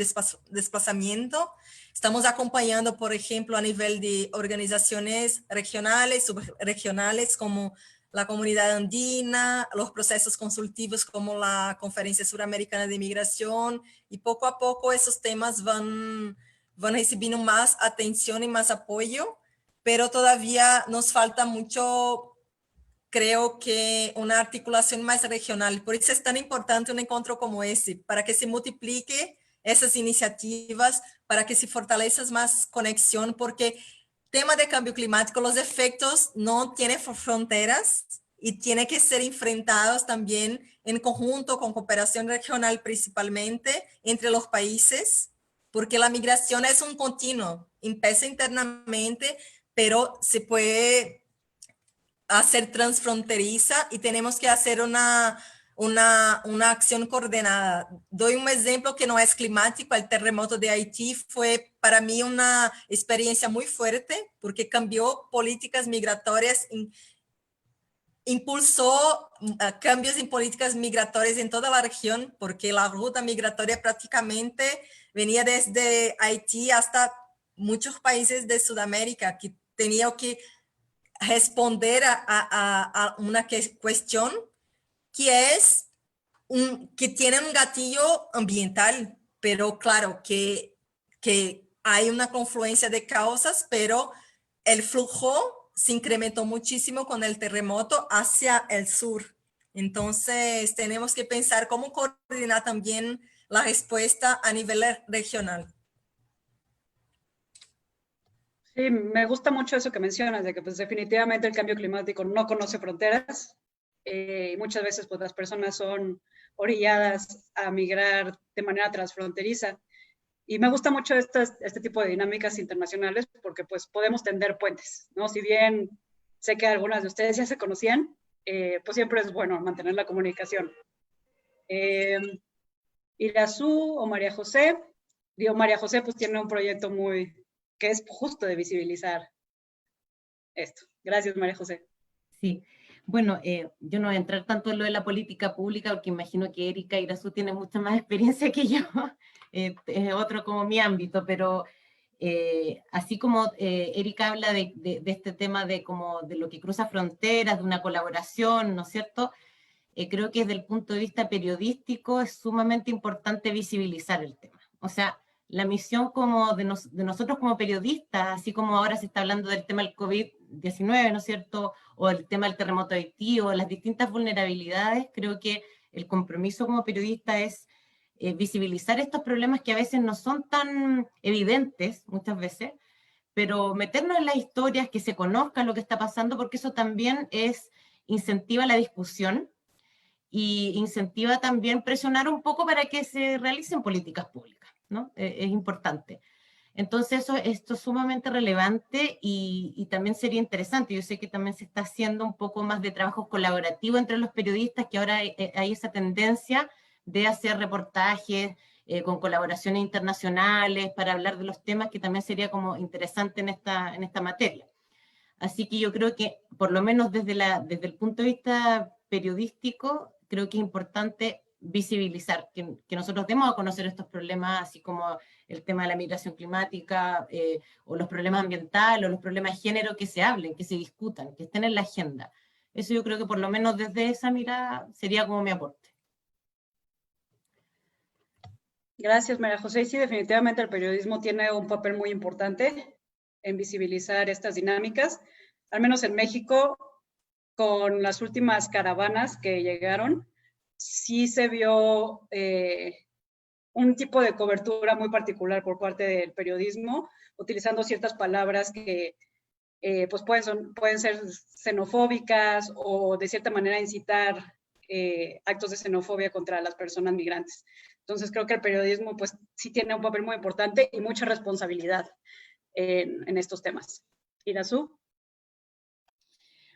desplazamiento. Estamos acompañando, por ejemplo, a nivel de organizaciones regionales, subregionales, como la Comunidad Andina, los procesos consultivos como la Conferencia Suramericana de Migración, y poco a poco esos temas van recibiendo más atención y más apoyo, pero todavía nos falta mucho. Creo que una articulación más regional. Por eso es tan importante un encuentro como ese, para que se multiplique esas iniciativas, para que se fortalezca más conexión, porque tema de cambio climático, los efectos no tienen fronteras y tienen que ser enfrentados también en conjunto, con cooperación regional principalmente, entre los países, porque la migración es un continuo, empieza internamente, pero se puede hacer transfronteriza y tenemos que hacer una acción coordinada. Doy un ejemplo que no es climático. El terremoto de Haití fue para mí una experiencia muy fuerte porque cambió políticas migratorias, impulsó cambios en políticas migratorias en toda la región, porque la ruta migratoria prácticamente venía desde Haití hasta muchos países de Sudamérica, que tenían que responder a una cuestión que es que tiene un gatillo ambiental, pero claro que hay una confluencia de causas, pero el flujo se incrementó muchísimo con el terremoto hacia el sur. Entonces tenemos que pensar cómo coordinar también la respuesta a nivel regional. Sí, me gusta mucho eso que mencionas, de que pues definitivamente el cambio climático no conoce fronteras y muchas veces pues las personas son orilladas a migrar de manera transfronteriza. Y me gusta mucho este tipo de dinámicas internacionales porque pues podemos tender puentes, ¿no? Si bien sé que algunas de ustedes ya se conocían, pues siempre es bueno mantener la comunicación. Irazú o María José, digo, María José pues tiene un proyecto que es justo de visibilizar esto. Gracias, María José. Sí, bueno, yo no voy a entrar tanto en lo de la política pública porque imagino que Erika Irazú tiene mucha más experiencia que yo, es otro como mi ámbito, pero así como Erika habla de este tema de lo que cruza fronteras, de una colaboración, ¿no es cierto? Creo que desde el punto de vista periodístico es sumamente importante visibilizar el tema. O sea, la misión como de nosotros como periodistas, así como ahora se está hablando del tema del COVID-19, ¿no es cierto?, o el tema del terremoto de Haití, o las distintas vulnerabilidades, creo que el compromiso como periodista es visibilizar estos problemas que a veces no son tan evidentes, muchas veces, pero meternos en las historias, que se conozca lo que está pasando, porque eso también incentiva la discusión y incentiva también presionar un poco para que se realicen políticas públicas, ¿no? Es importante. Entonces esto es sumamente relevante y también sería interesante. Yo sé que también se está haciendo un poco más de trabajo colaborativo entre los periodistas, que ahora hay esa tendencia de hacer reportajes con colaboraciones internacionales para hablar de los temas, que también sería como interesante en esta materia. Así que yo creo que, por lo menos desde el punto de vista periodístico, creo que es importante visibilizar, que nosotros demos a conocer estos problemas, así como el tema de la migración climática, o los problemas ambientales, o los problemas de género, que se hablen, que se discutan, que estén en la agenda. Eso yo creo que por lo menos desde esa mirada sería como mi aporte. Gracias, María José. Sí, definitivamente el periodismo tiene un papel muy importante en visibilizar estas dinámicas, al menos en México, con las últimas caravanas que llegaron, sí se vio un tipo de cobertura muy particular por parte del periodismo, utilizando ciertas palabras que pues pueden ser xenofóbicas o de cierta manera incitar actos de xenofobia contra las personas migrantes. Entonces creo que el periodismo pues sí tiene un papel muy importante y mucha responsabilidad en estos temas. Irazú.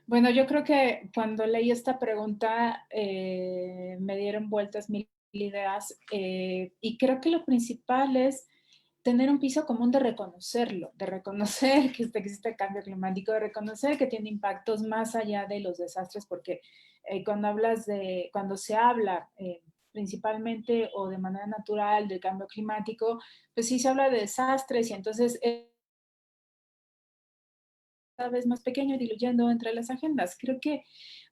Bueno, yo creo que cuando leí esta pregunta me dieron vueltas mil ideas y creo que lo principal es tener un piso común de reconocerlo, de reconocer que existe cambio climático, de reconocer que tiene impactos más allá de los desastres, porque cuando se habla principalmente o de manera natural del cambio climático, pues sí se habla de desastres y entonces cada vez más pequeño y diluyendo entre las agendas. Creo que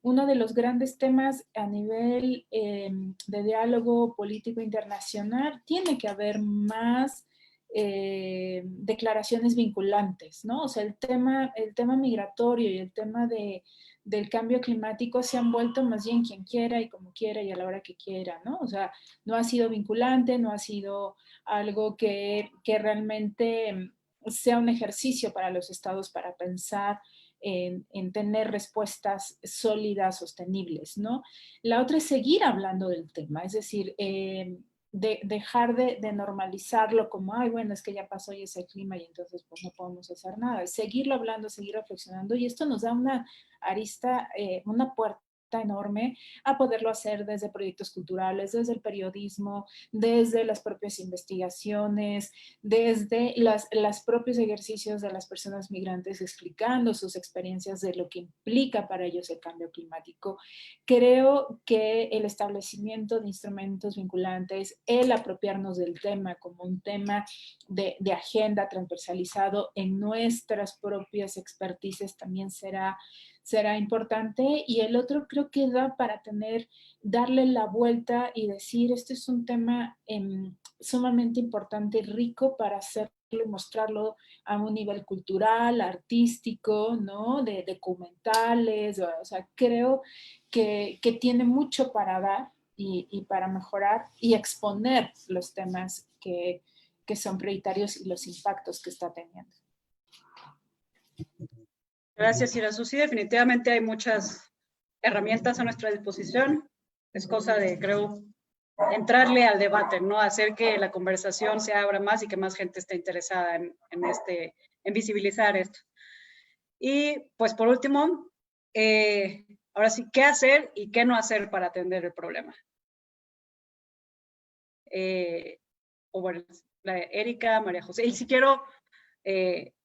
uno de los grandes temas a nivel de diálogo político internacional tiene que haber más declaraciones vinculantes, ¿no? O sea, el tema migratorio y el tema del cambio climático se han vuelto más bien quien quiera y como quiera y a la hora que quiera, ¿no? O sea, no ha sido vinculante, no ha sido algo que realmente sea un ejercicio para los estados para pensar en tener respuestas sólidas, sostenibles, ¿no? La otra es seguir hablando del tema, es decir, dejar de normalizarlo como, ay, bueno, es que ya pasó y es el clima y entonces pues no podemos hacer nada. Seguirlo hablando, seguir reflexionando y esto nos da una arista, una puerta enorme a poderlo hacer desde proyectos culturales, desde el periodismo, desde las propias investigaciones, desde los propios ejercicios de las personas migrantes explicando sus experiencias de lo que implica para ellos el cambio climático. Creo que el establecimiento de instrumentos vinculantes, el apropiarnos del tema como un tema de agenda transversalizado en nuestras propias expertices también será importante. Y el otro creo que da para darle la vuelta y decir, este es un tema sumamente importante y rico para hacerlo y mostrarlo a un nivel cultural, artístico, ¿no? De documentales, o sea, creo que tiene mucho para dar y para mejorar y exponer los temas que son prioritarios y los impactos que está teniendo. Gracias, Irazú. Sí, definitivamente hay muchas herramientas a nuestra disposición. Es cosa de, creo, entrarle al debate, ¿no? Hacer que la conversación se abra más y que más gente esté interesada en visibilizar esto. Y, pues, por último, ahora sí, ¿qué hacer y qué no hacer para atender el problema? O bueno, Erika, María José, y si quiero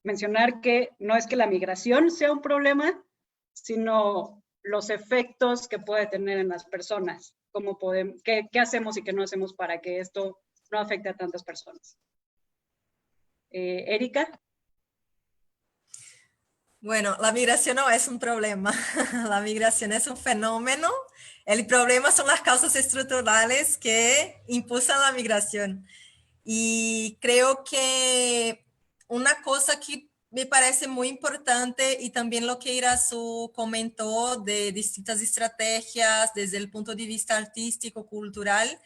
mencionar que no es que la migración sea un problema, sino los efectos que puede tener en las personas. ¿Qué hacemos y qué no hacemos para que esto no afecte a tantas personas? Erika. Bueno, la migración no es un problema, la migración es un fenómeno. El problema son las causas estructurales que impulsan la migración. Y creo que una cosa que me parece muy importante y también lo que Irazú comentó de distintas estrategias desde el punto de vista artístico, cultural,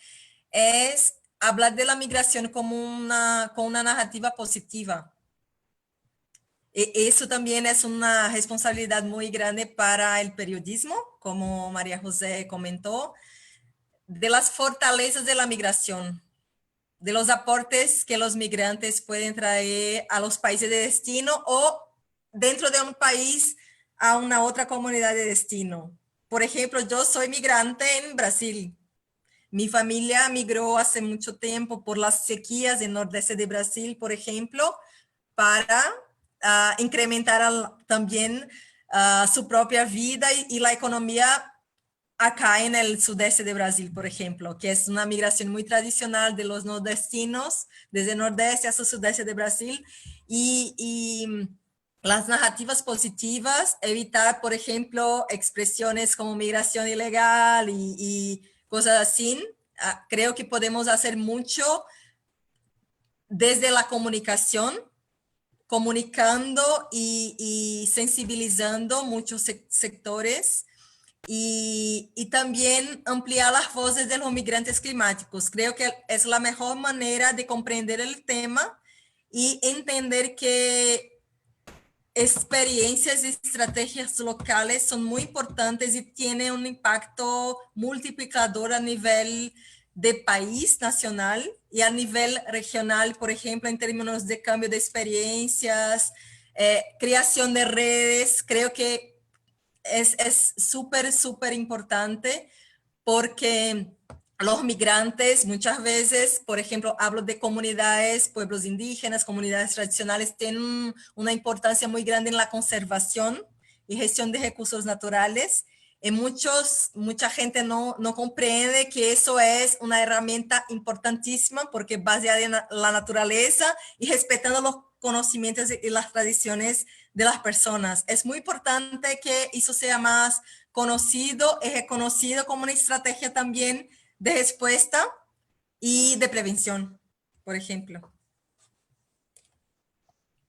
es hablar de la migración como con una narrativa positiva. Eso también es una responsabilidad muy grande para el periodismo, como María José comentó, de las fortalezas de la migración, de los aportes que los migrantes pueden traer a los países de destino o dentro de un país a una otra comunidad de destino. Por ejemplo, yo soy migrante en Brasil. Mi familia migró hace mucho tiempo por las sequías del nordeste de Brasil, por ejemplo, para incrementar también su propia vida y la economía acá en el sudeste de Brasil, por ejemplo, que es una migración muy tradicional de los nordestinos, desde el nordeste hasta el sudeste de Brasil, y las narrativas positivas, evitar, por ejemplo, expresiones como migración ilegal y cosas así. Creo que podemos hacer mucho desde la comunicación, comunicando y sensibilizando muchos sectores y también ampliar las voces de los migrantes climáticos. Creo que es la mejor manera de comprender el tema y entender que experiencias y estrategias locales son muy importantes y tienen un impacto multiplicador a nivel de país nacional y a nivel regional, por ejemplo, en términos de cambio de experiencias, creación de redes. Creo que es súper, súper importante porque los migrantes muchas veces, por ejemplo, hablo de comunidades, pueblos indígenas, comunidades tradicionales, tienen una importancia muy grande en la conservación y gestión de recursos naturales. Y mucha gente no comprende que eso es una herramienta importantísima porque basada en la naturaleza y respetando los conocimientos y las tradiciones de las personas. Es muy importante que eso sea más conocido y reconocido como una estrategia también de respuesta y de prevención, por ejemplo.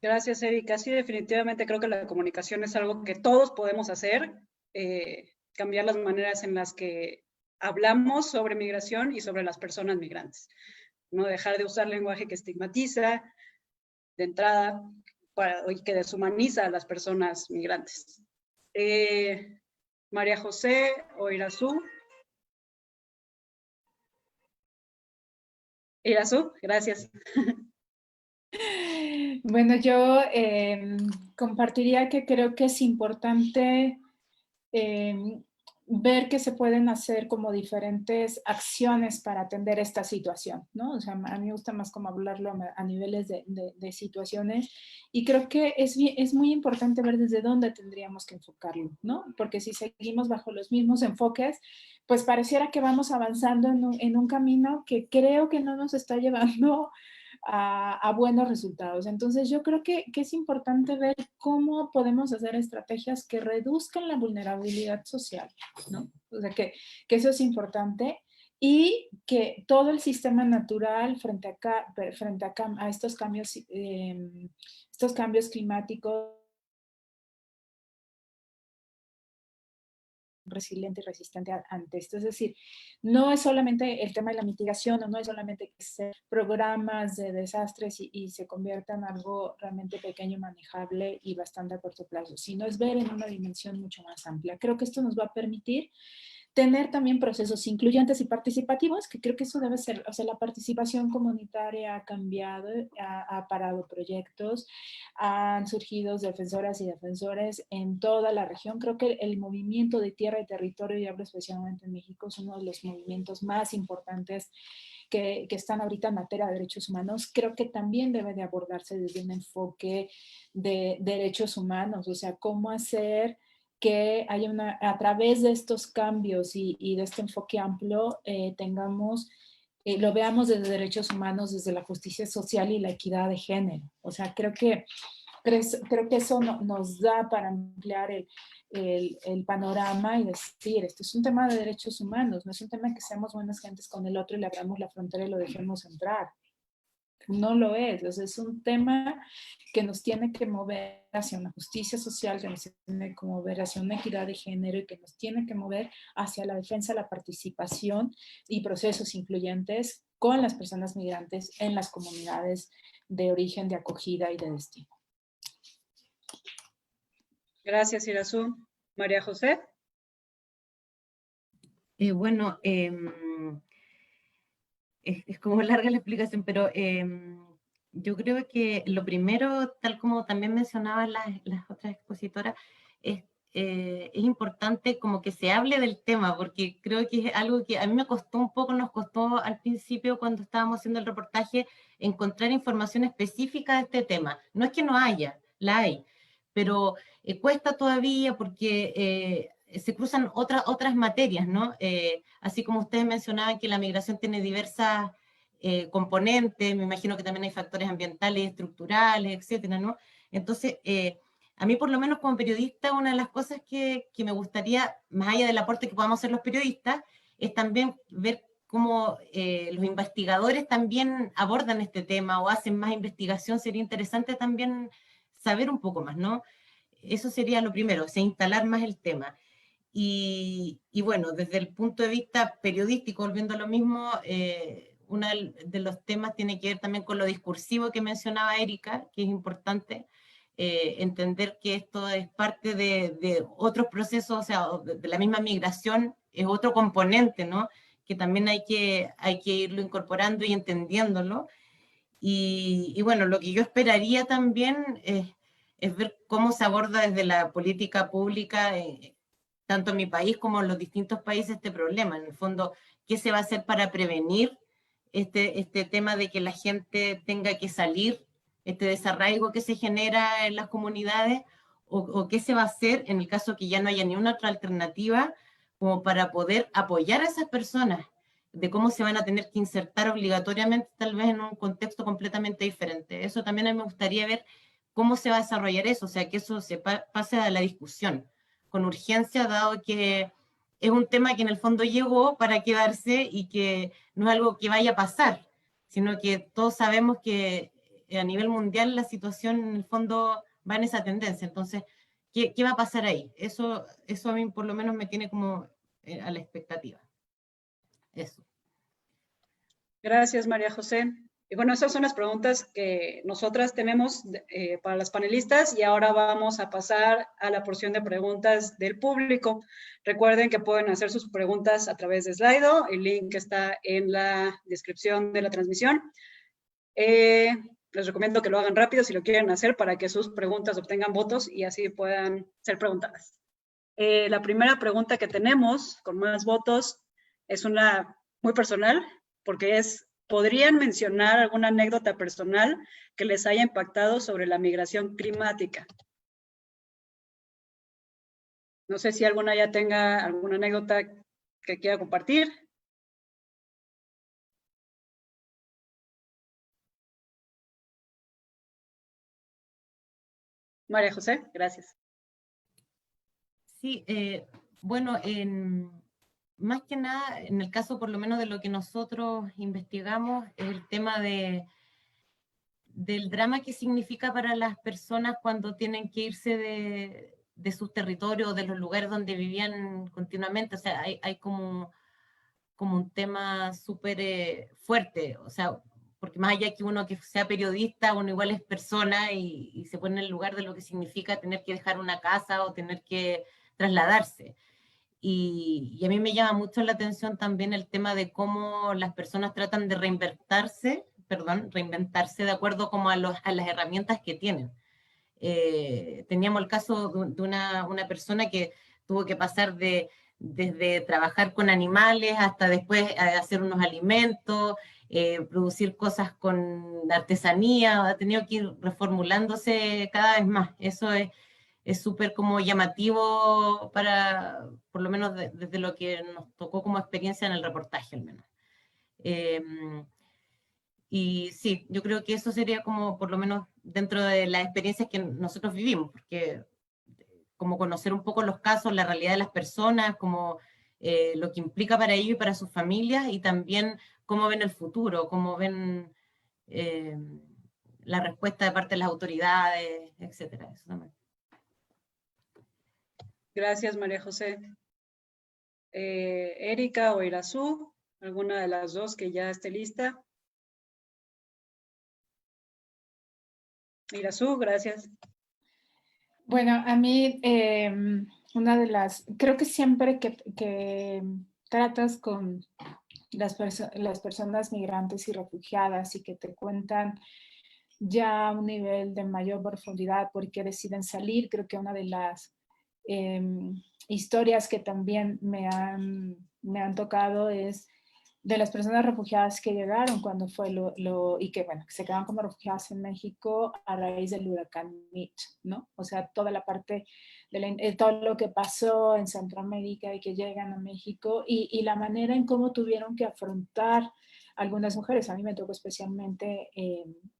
Gracias, Erika. Sí, definitivamente creo que la comunicación es algo que todos podemos hacer, cambiar las maneras en las que hablamos sobre migración y sobre las personas migrantes. No dejar de usar lenguaje que estigmatiza de entrada y que deshumaniza a las personas migrantes. María José Oirazú. Irazú, gracias. Bueno, yo compartiría que creo que es importante ver que se pueden hacer como diferentes acciones para atender esta situación, ¿no? O sea, a mí me gusta más como hablarlo a niveles de situaciones y creo que es muy importante ver desde dónde tendríamos que enfocarlo, ¿no? Porque si seguimos bajo los mismos enfoques, pues pareciera que vamos avanzando en un camino que creo que no nos está llevando a buenos resultados. Entonces yo creo que es importante ver cómo podemos hacer estrategias que reduzcan la vulnerabilidad social, ¿no? O sea, que eso es importante y que todo el sistema natural frente a estos cambios climáticos resiliente y resistente ante esto. Es decir, no es solamente el tema de la mitigación o no es solamente que sean programas de desastres y se conviertan en algo realmente pequeño, manejable y bastante a corto plazo, sino es ver en una dimensión mucho más amplia. Creo que esto nos va a permitir tener también procesos incluyentes y participativos, que creo que eso debe ser, o sea, la participación comunitaria ha cambiado, ha parado proyectos, han surgido defensoras y defensores en toda la región. Creo que el movimiento de tierra y territorio, y hablo especialmente en México, es uno de los movimientos más importantes que están ahorita en materia de derechos humanos. Creo que también debe de abordarse desde un enfoque de derechos humanos, o sea, cómo hacer que haya a través de estos cambios y de este enfoque amplio, lo veamos desde derechos humanos, desde la justicia social y la equidad de género. O sea, creo que eso nos da para ampliar el panorama y decir, esto es un tema de derechos humanos, no es un tema que seamos buenas gentes con el otro y le abramos la frontera y lo dejemos entrar. No lo es, o sea, es un tema que nos tiene que mover hacia una justicia social, que nos tiene que mover hacia una equidad de género y que nos tiene que mover hacia la defensa, la participación y procesos incluyentes con las personas migrantes en las comunidades de origen, de acogida y de destino. Gracias, Irazú. María José. Bueno, es como larga la explicación, pero yo creo que lo primero, tal como también mencionaban las otras expositoras, es importante como que se hable del tema, porque creo que es algo que a mí me costó un poco, nos costó al principio cuando estábamos haciendo el reportaje, encontrar información específica de este tema. No es que no haya, la hay, pero cuesta todavía porque se cruzan otras materias, ¿no? Así como ustedes mencionaban que la migración tiene diversas componentes, me imagino que también hay factores ambientales y estructurales, etcétera, ¿no? Entonces, a mí por lo menos como periodista, una de las cosas que me gustaría, más allá del aporte que podamos hacer los periodistas, es también ver cómo los investigadores también abordan este tema o hacen más investigación. Sería interesante también saber un poco más, ¿no? Eso sería lo primero, o sea, instalar más el tema. Y bueno, desde el punto de vista periodístico, volviendo a lo mismo, uno de los temas tiene que ver también con lo discursivo que mencionaba Erika, que es importante entender que esto es parte de otros procesos, o sea, de la misma migración, es otro componente, ¿no? Que también hay que irlo incorporando y entendiéndolo. Y bueno, lo que yo esperaría también es ver cómo se aborda desde la política pública, tanto en mi país como en los distintos países, este problema. En el fondo, ¿qué se va a hacer para prevenir este tema de que la gente tenga que salir, este desarraigo que se genera en las comunidades? O qué se va a hacer en el caso que ya no haya ni una otra alternativa como para poder apoyar a esas personas, de cómo se van a tener que insertar obligatoriamente tal vez en un contexto completamente diferente. Eso también a mí me gustaría ver cómo se va a desarrollar eso, o sea, que eso se pase a la discusión con urgencia, dado que es un tema que en el fondo llegó para quedarse y que no es algo que vaya a pasar, sino que todos sabemos que a nivel mundial la situación en el fondo va en esa tendencia. Entonces, ¿qué va a pasar ahí? Eso a mí por lo menos me tiene como a la expectativa. Eso. Gracias, María José. Y bueno, esas son las preguntas que nosotras tenemos para las panelistas y ahora vamos a pasar a la porción de preguntas del público. Recuerden que pueden hacer sus preguntas a través de Slido, el link está en la descripción de la transmisión. Les recomiendo que lo hagan rápido si lo quieren hacer para que sus preguntas obtengan votos y así puedan ser preguntadas. La primera pregunta que tenemos con más votos es una muy personal, porque ¿podrían mencionar alguna anécdota personal que les haya impactado sobre la migración climática? No sé si alguna ya tenga alguna anécdota que quiera compartir. María José, gracias. Sí, bueno, más que nada, en el caso por lo menos de lo que nosotros investigamos, es el tema del drama que significa para las personas cuando tienen que irse de sus territorios, de los lugares donde vivían continuamente. O sea, hay como un tema súper fuerte, o sea, porque más allá que uno que sea periodista, uno igual es persona y se pone en el lugar de lo que significa tener que dejar una casa o tener que trasladarse. Y a mí me llama mucho la atención también el tema de cómo las personas tratan de reinventarse de acuerdo como a las herramientas que tienen. Teníamos el caso de una persona que tuvo que pasar desde trabajar con animales hasta después hacer unos alimentos, producir cosas con artesanía, ha tenido que ir reformulándose cada vez más. Eso es súper como llamativo para, por lo menos desde lo que nos tocó como experiencia en el reportaje al menos. Y sí, yo creo que eso sería como por lo menos dentro de las experiencias que nosotros vivimos, porque como conocer un poco los casos, la realidad de las personas, como lo que implica para ellos y para sus familias, y también cómo ven el futuro, cómo ven la respuesta de parte de las autoridades, etcétera. Eso también. Gracias, María José. Erika o Irazú, alguna de las dos que ya esté lista. Irazú, gracias. Bueno, a mí una de creo que siempre que tratas con las personas migrantes y refugiadas y que te cuentan ya a un nivel de mayor profundidad por qué deciden salir, creo que una de las historias que también me han tocado es de las personas refugiadas que llegaron cuando fue y que, bueno, que se quedaron como refugiadas en México a raíz del huracán Mitch, ¿no? O sea, toda la parte todo lo que pasó en Centroamérica y que llegan a México y la manera en cómo tuvieron que afrontar algunas mujeres. A mí me tocó especialmente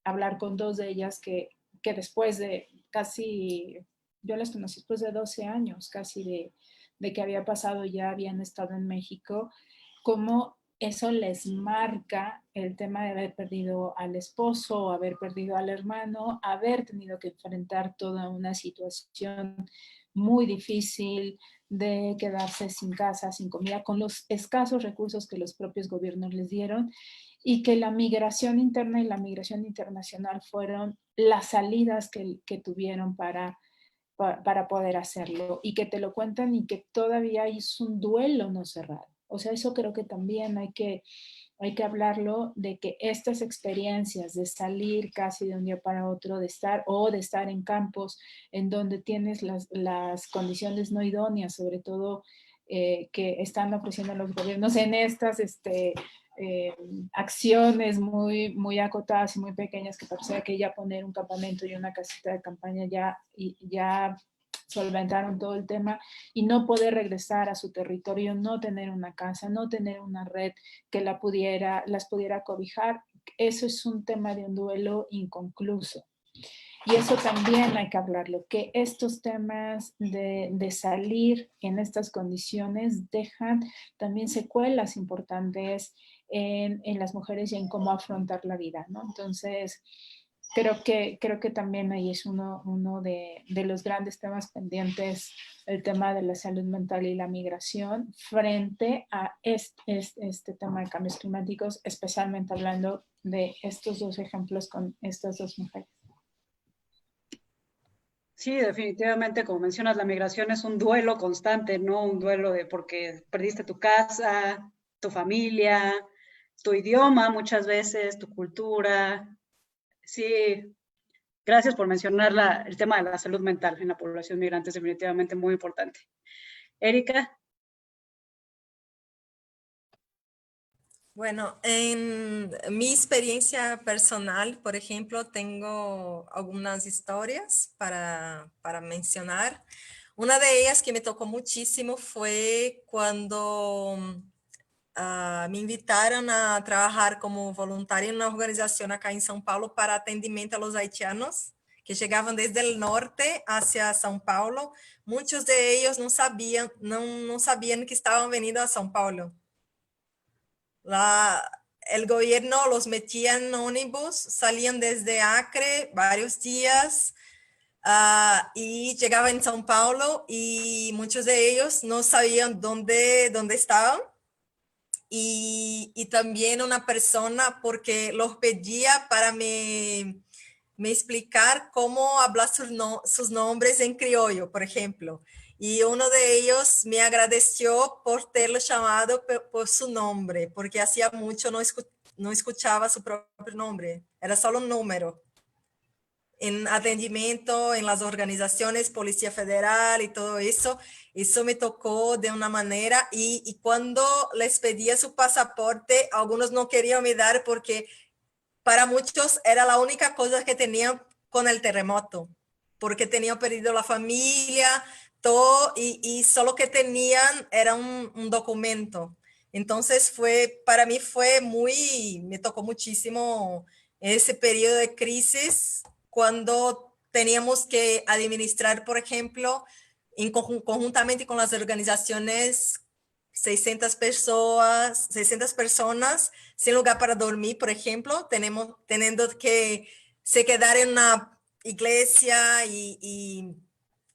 hablar con dos de ellas que después de casi, yo las conocí después de 12 años casi de que había pasado, ya habían estado en México, cómo eso les marca el tema de haber perdido al esposo, haber perdido al hermano, haber tenido que enfrentar toda una situación muy difícil de quedarse sin casa, sin comida, con los escasos recursos que los propios gobiernos les dieron, y que la migración interna y la migración internacional fueron las salidas que tuvieron para poder hacerlo, y que te lo cuentan y que todavía es un duelo no cerrado. O sea, eso creo que también hay que hablarlo, de que estas experiencias de salir casi de un día para otro, de estar en campos en donde tienes las condiciones no idóneas, sobre todo que están ofreciendo los gobiernos en estas eh, acciones muy acotadas y muy pequeñas, que parecía que ya poner un campamento y una casita de campaña ya solventaron todo el tema, y no poder regresar a su territorio, no tener una casa, no tener una red que las pudiera cobijar. Eso es un tema de un duelo inconcluso. Y eso también hay que hablarlo, que estos temas de salir en estas condiciones dejan también secuelas importantes en las mujeres y en cómo afrontar la vida, ¿no? Entonces, creo que también ahí es uno de los grandes temas pendientes, el tema de la salud mental y la migración frente a este tema de cambios climáticos, especialmente hablando de estos dos ejemplos con estas dos mujeres. Sí, definitivamente, como mencionas, la migración es un duelo constante, ¿no? Un duelo de porque perdiste tu casa, tu familia, tu idioma muchas veces, tu cultura. Sí, gracias por mencionar el tema de la salud mental en la población migrante, es definitivamente muy importante. Erika. Bueno, en mi experiencia personal, por ejemplo, tengo algunas historias para mencionar. Una de ellas que me tocó muchísimo fue cuando me invitaron a trabajar como voluntaria en una organización acá en São Paulo para atendimiento a los haitianos que llegaban desde el norte hacia São Paulo. Muchos de ellos no sabían que estaban veniendo a São Paulo. El gobierno los metía en ómnibus, salían desde Acre varios días y llegaban en São Paulo y muchos de ellos no sabían dónde estaban. Y también una persona porque los pedía para me explicar cómo hablar sus nombres en criollo, por ejemplo. Y uno de ellos me agradeció por tenerlo llamado por su nombre, porque hacía mucho no escuchaba su propio nombre, era solo un número. En atendimiento, en las organizaciones, Policía Federal y todo eso, eso me tocó de una manera. Y cuando les pedía su pasaporte, algunos no querían me dar porque para muchos era la única cosa que tenían con el terremoto, porque tenían perdido la familia, todo, y solo que tenían era un documento. Entonces para mí me tocó muchísimo ese periodo de crisis cuando teníamos que administrar, por ejemplo, conjuntamente con las organizaciones 600 personas sin lugar para dormir, por ejemplo, teniendo que se quedar en una iglesia y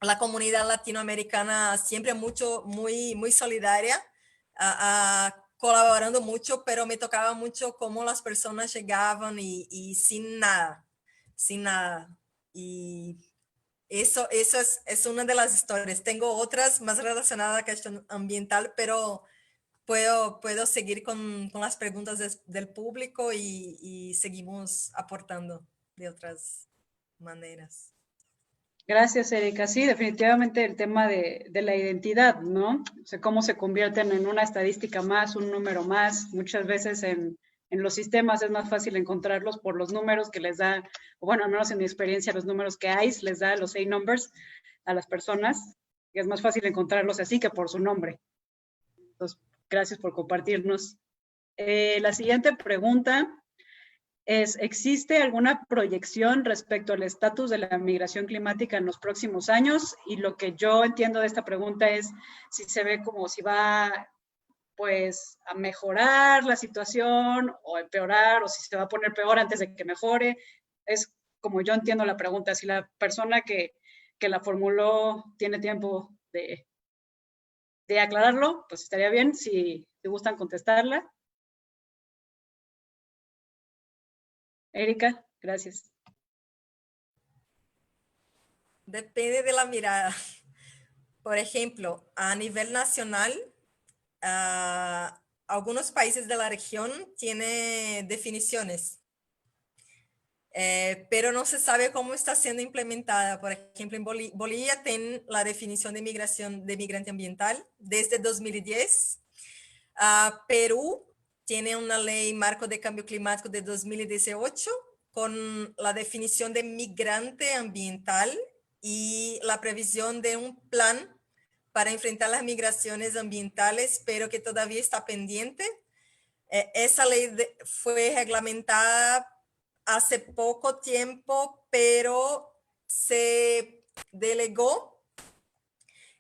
la comunidad latinoamericana siempre muy solidaria, colaborando mucho, pero me tocaba mucho cómo las personas llegaban y sin nada. Y Eso es una de las historias. Tengo otras más relacionadas a la cuestión ambiental, pero puedo seguir con las preguntas del público y seguimos aportando de otras maneras. Gracias, Erika. Sí, definitivamente el tema de la identidad, ¿no? O sea, cómo se convierten en una estadística más, un número más. Muchas veces en los sistemas es más fácil encontrarlos por los números que les da, o bueno, al menos en mi experiencia, los números que ICE les da, los A-numbers, a las personas. Y es más fácil encontrarlos así que por su nombre. Entonces, gracias por compartirnos. La siguiente pregunta es, ¿existe alguna proyección respecto al estatus de la migración climática en los próximos años? Y lo que yo entiendo de esta pregunta es si se ve como si va pues a mejorar la situación o a empeorar o si se va a poner peor antes de que mejore. Es como yo entiendo la pregunta. Si la persona que la formuló tiene tiempo de aclararlo, pues estaría bien si te gustan contestarla. Erika, gracias. Depende de la mirada. Por ejemplo, a nivel nacional, algunos países de la región tienen definiciones, pero no se sabe cómo está siendo implementada. Por ejemplo, en Bolivia tiene la definición de migración de migrante ambiental desde 2010. Perú tiene una ley marco de cambio climático de 2018 con la definición de migrante ambiental y la previsión de un plan para enfrentar las migraciones ambientales, pero que todavía está pendiente. Esa ley fue reglamentada hace poco tiempo, pero se delegó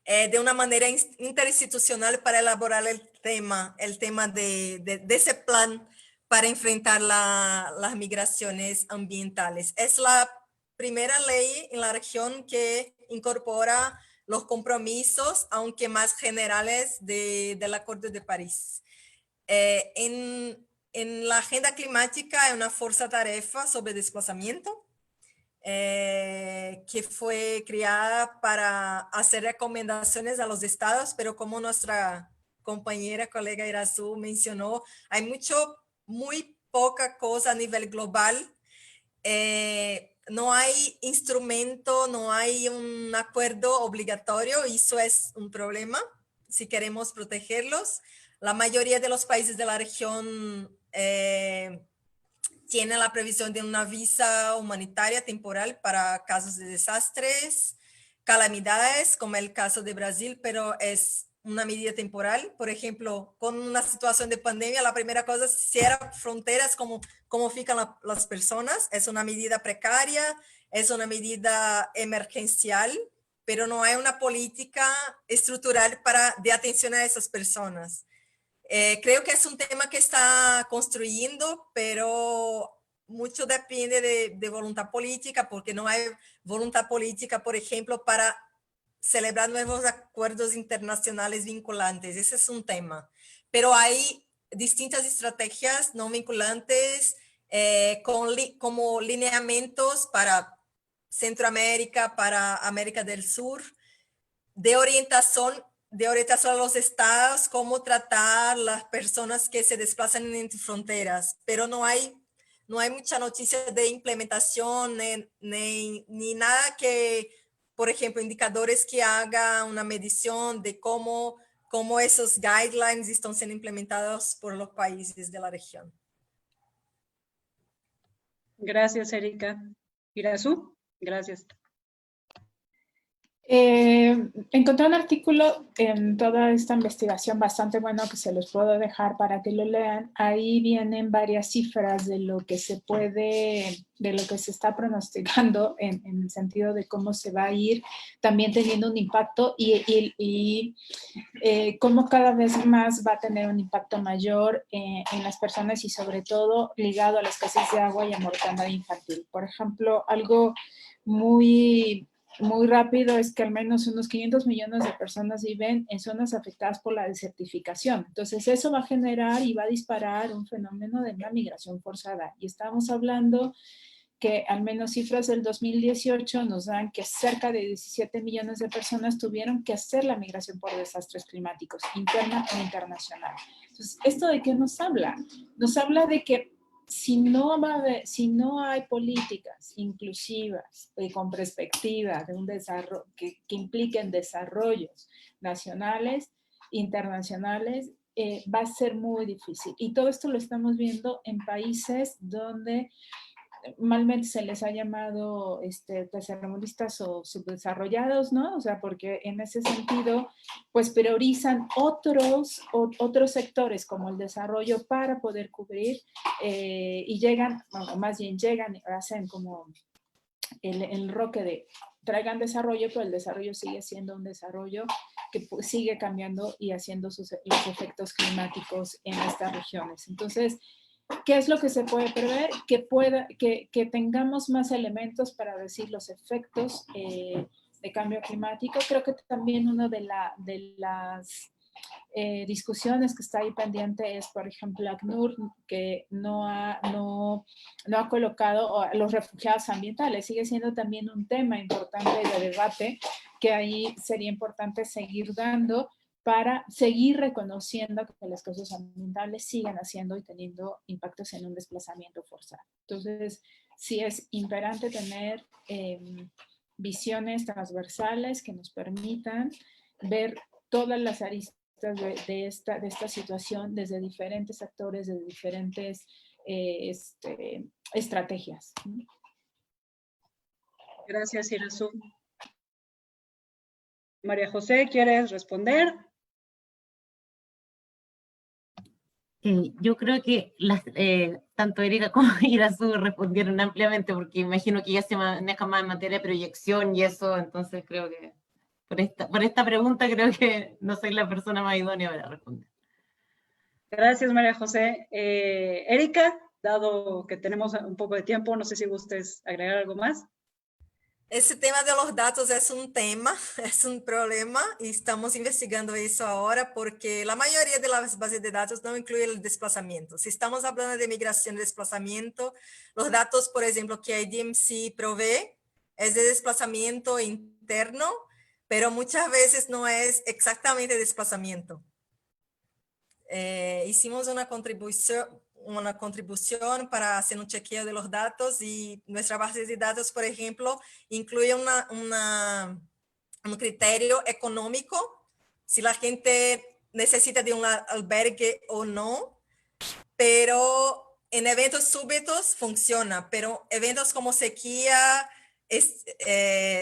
de una manera interinstitucional para elaborar el tema de ese plan para enfrentar las migraciones ambientales. Es la primera ley en la región que incorpora los compromisos, aunque más generales, del Acuerdo de París. En la agenda climática hay una fuerza-tarefa sobre desplazamiento, que fue creada para hacer recomendaciones a los estados, pero como nuestra compañera, colega Irazú mencionó, hay muy poca cosa a nivel global. No hay instrumento, no hay un acuerdo obligatorio, y eso es un problema si queremos protegerlos. La mayoría de los países de la región tiene la previsión de una visa humanitaria temporal para casos de desastres, calamidades, como el caso de Brasil, pero es una medida temporal. Por ejemplo, con una situación de pandemia, la primera cosa es cierrar fronteras, cómo fican las personas. Es una medida precaria, es una medida emergencial, pero no hay una política estructural de atención a esas personas. Creo que es un tema que está construyendo, pero mucho depende de voluntad política, porque no hay voluntad política, por ejemplo, para celebrar nuevos acuerdos internacionales vinculantes. Ese es un tema. Pero hay distintas estrategias no vinculantes como lineamientos para Centroamérica, para América del Sur, de orientación a los estados, cómo tratar las personas que se desplazan entre fronteras, pero no hay mucha noticia de implementación ni nada que, por ejemplo, indicadores que haga una medición de cómo esos guidelines están siendo implementados por los países de la región. Gracias, Erika. Irazú, gracias. Encontré un artículo en toda esta investigación bastante bueno que se los puedo dejar para que lo lean. Ahí vienen varias cifras de lo que se está pronosticando en el sentido de cómo se va a ir también teniendo un impacto y cómo cada vez más va a tener un impacto mayor en las personas y sobre todo ligado a la escasez de agua y a mortandad infantil. Por ejemplo, algo muy rápido es que al menos unos 500 millones de personas viven en zonas afectadas por la desertificación. Entonces, eso va a generar y va a disparar un fenómeno de una migración forzada. Y estamos hablando que al menos cifras del 2018 nos dan que cerca de 17 millones de personas tuvieron que hacer la migración por desastres climáticos, interna o internacional. Entonces, ¿esto de qué nos habla? Nos habla de que si no hay políticas inclusivas y con perspectiva de un desarrollo que impliquen desarrollos nacionales, internacionales, va a ser muy difícil. Y todo esto lo estamos viendo en países donde malmente se les ha llamado tercermundistas o subdesarrollados, ¿no? O sea, porque en ese sentido, pues priorizan otros sectores como el desarrollo para poder cubrir y llegan, o más bien llegan, hacen como el enroque de traigan desarrollo, pero el desarrollo sigue siendo un desarrollo que sigue cambiando y haciendo los efectos climáticos en estas regiones. Entonces, ¿qué es lo que se puede prever? Que tengamos más elementos para decir los efectos de cambio climático. Creo que también una de las discusiones que está ahí pendiente es, por ejemplo, ACNUR, que no ha colocado a los refugiados ambientales. Sigue siendo también un tema importante de debate que ahí sería importante seguir dando para seguir reconociendo que las causas ambientales sigan haciendo y teniendo impactos en un desplazamiento forzado. Entonces, sí es imperante tener visiones transversales que nos permitan ver todas las aristas de esta situación desde diferentes actores, desde diferentes estrategias. Gracias, Irazu. María José, ¿quieres responder? Yo creo que tanto Erika como Irazu respondieron ampliamente, porque imagino que ya se maneja más en materia de proyección y eso, entonces creo que por esta pregunta creo que no soy la persona más idónea para responder. Gracias, María José. Erika, dado que tenemos un poco de tiempo, no sé si gustes agregar algo más. Esse tema de los datos es un tema, es un problema y estamos investigando eso ahora porque la mayoría de las bases de datos no incluye el desplazamiento. Si estamos hablando de migración y desplazamiento, los datos, por ejemplo, que IDMC provee es de desplazamiento interno, pero muchas veces no es exactamente desplazamiento. Hicimos una contribución para hacer un chequeo de los datos y nuestra base de datos, por ejemplo, incluye un criterio económico, si la gente necesita de un albergue o no, pero en eventos súbitos funciona, pero eventos como sequía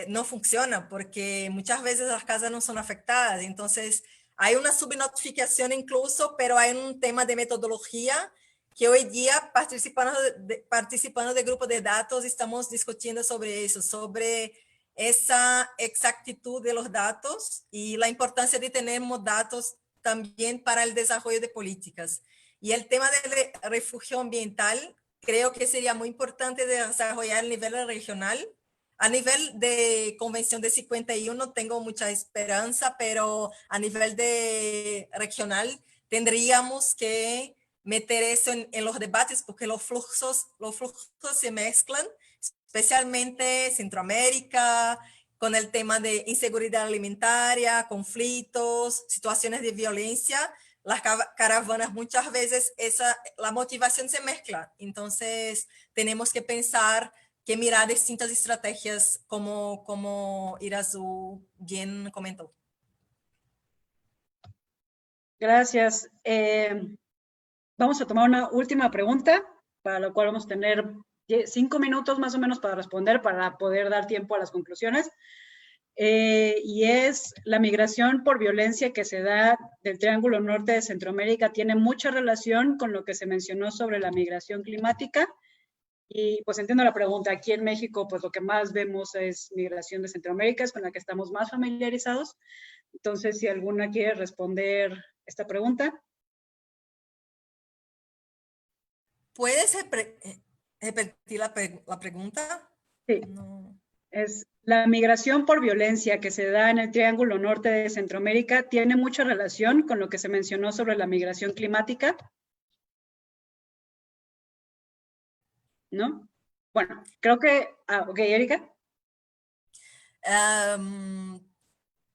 no funciona porque muchas veces las casas no son afectadas, entonces hay una subnotificación incluso, pero hay un tema de metodología que hoy día, participando de grupos de datos, estamos discutiendo sobre eso, sobre esa exactitud de los datos y la importancia de tener datos también para el desarrollo de políticas. Y el tema del refugio ambiental, creo que sería muy importante desarrollar a nivel regional. A nivel de Convención de 51 tengo mucha esperanza, pero a nivel de regional tendríamos que meter eso en los debates porque los flujos se mezclan, especialmente Centroamérica, con el tema de inseguridad alimentaria, conflictos, situaciones de violencia. Las caravanas muchas veces la motivación se mezcla, entonces tenemos que pensar que mirar distintas estrategias como Irazu bien comentó. Gracias. Vamos a tomar una última pregunta, para la cual vamos a tener 5 minutos más o menos para responder, para poder dar tiempo a las conclusiones. Y es la migración por violencia que se da del Triángulo Norte de Centroamérica. Tiene mucha relación con lo que se mencionó sobre la migración climática. Y pues entiendo la pregunta, aquí en México pues lo que más vemos es migración de Centroamérica, es con la que estamos más familiarizados. Entonces, si alguna quiere responder esta pregunta. ¿Puedes repetir la pregunta? Sí. No. Es la migración por violencia que se da en el Triángulo Norte de Centroamérica, ¿tiene mucha relación con lo que se mencionó sobre la migración climática? ¿No? Bueno, creo que, ok, Erika.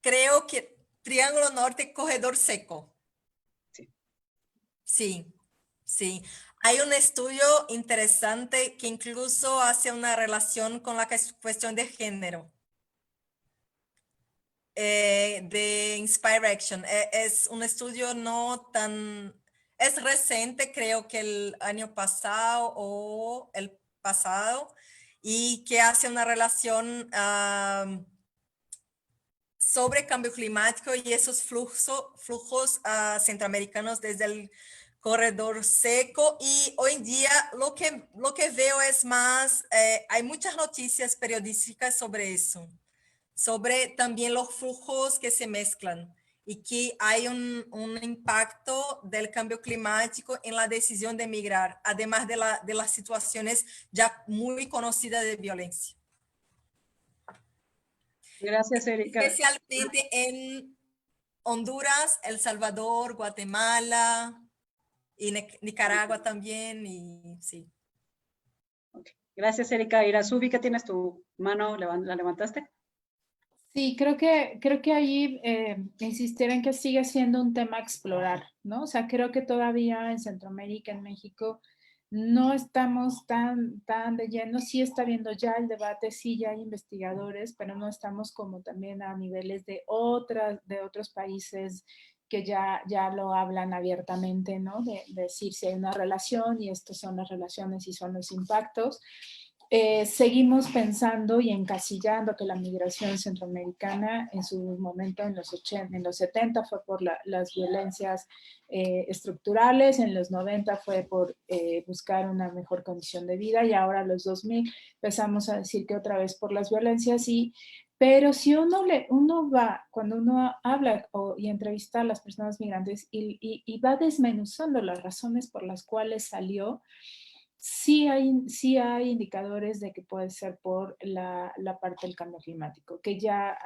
Creo que Triángulo Norte, corredor seco. Sí. Sí, sí. Hay un estudio interesante que incluso hace una relación con la cuestión de género. De Inspire Action. Es un estudio no tan... Es reciente, creo que el año pasado o el pasado, y que hace una relación sobre cambio climático y esos flujos centroamericanos desde el corredor seco. Y hoy en día lo que veo es más, hay muchas noticias periodísticas sobre eso, sobre también los flujos que se mezclan y que hay un impacto del cambio climático en la decisión de migrar, además de las situaciones ya muy conocidas de violencia. Gracias, Erika. Especialmente en Honduras, El Salvador, Guatemala y Nicaragua también, y sí. Okay. Gracias, Erika. Irazubi, ¿qué tienes tu mano? ¿La levantaste? Sí, creo que allí insistir en que sigue siendo un tema a explorar, ¿no? O sea, creo que todavía en Centroamérica, en México, no estamos tan de lleno. Sí está habiendo ya el debate, sí ya hay investigadores, pero no estamos como también a niveles de otros países que ya lo hablan abiertamente, ¿no? De decir si hay una relación y estas son las relaciones y son los impactos. Seguimos pensando y encasillando que la migración centroamericana en su momento en los 80, en los 70 fue por las violencias estructurales, en los 90 fue por buscar una mejor condición de vida y ahora a los 2000 empezamos a decir que otra vez por las violencias pero si uno va, cuando uno habla y entrevista a las personas migrantes y va desmenuzando las razones por las cuales salió, sí hay indicadores de que puede ser por la parte del cambio climático, que ya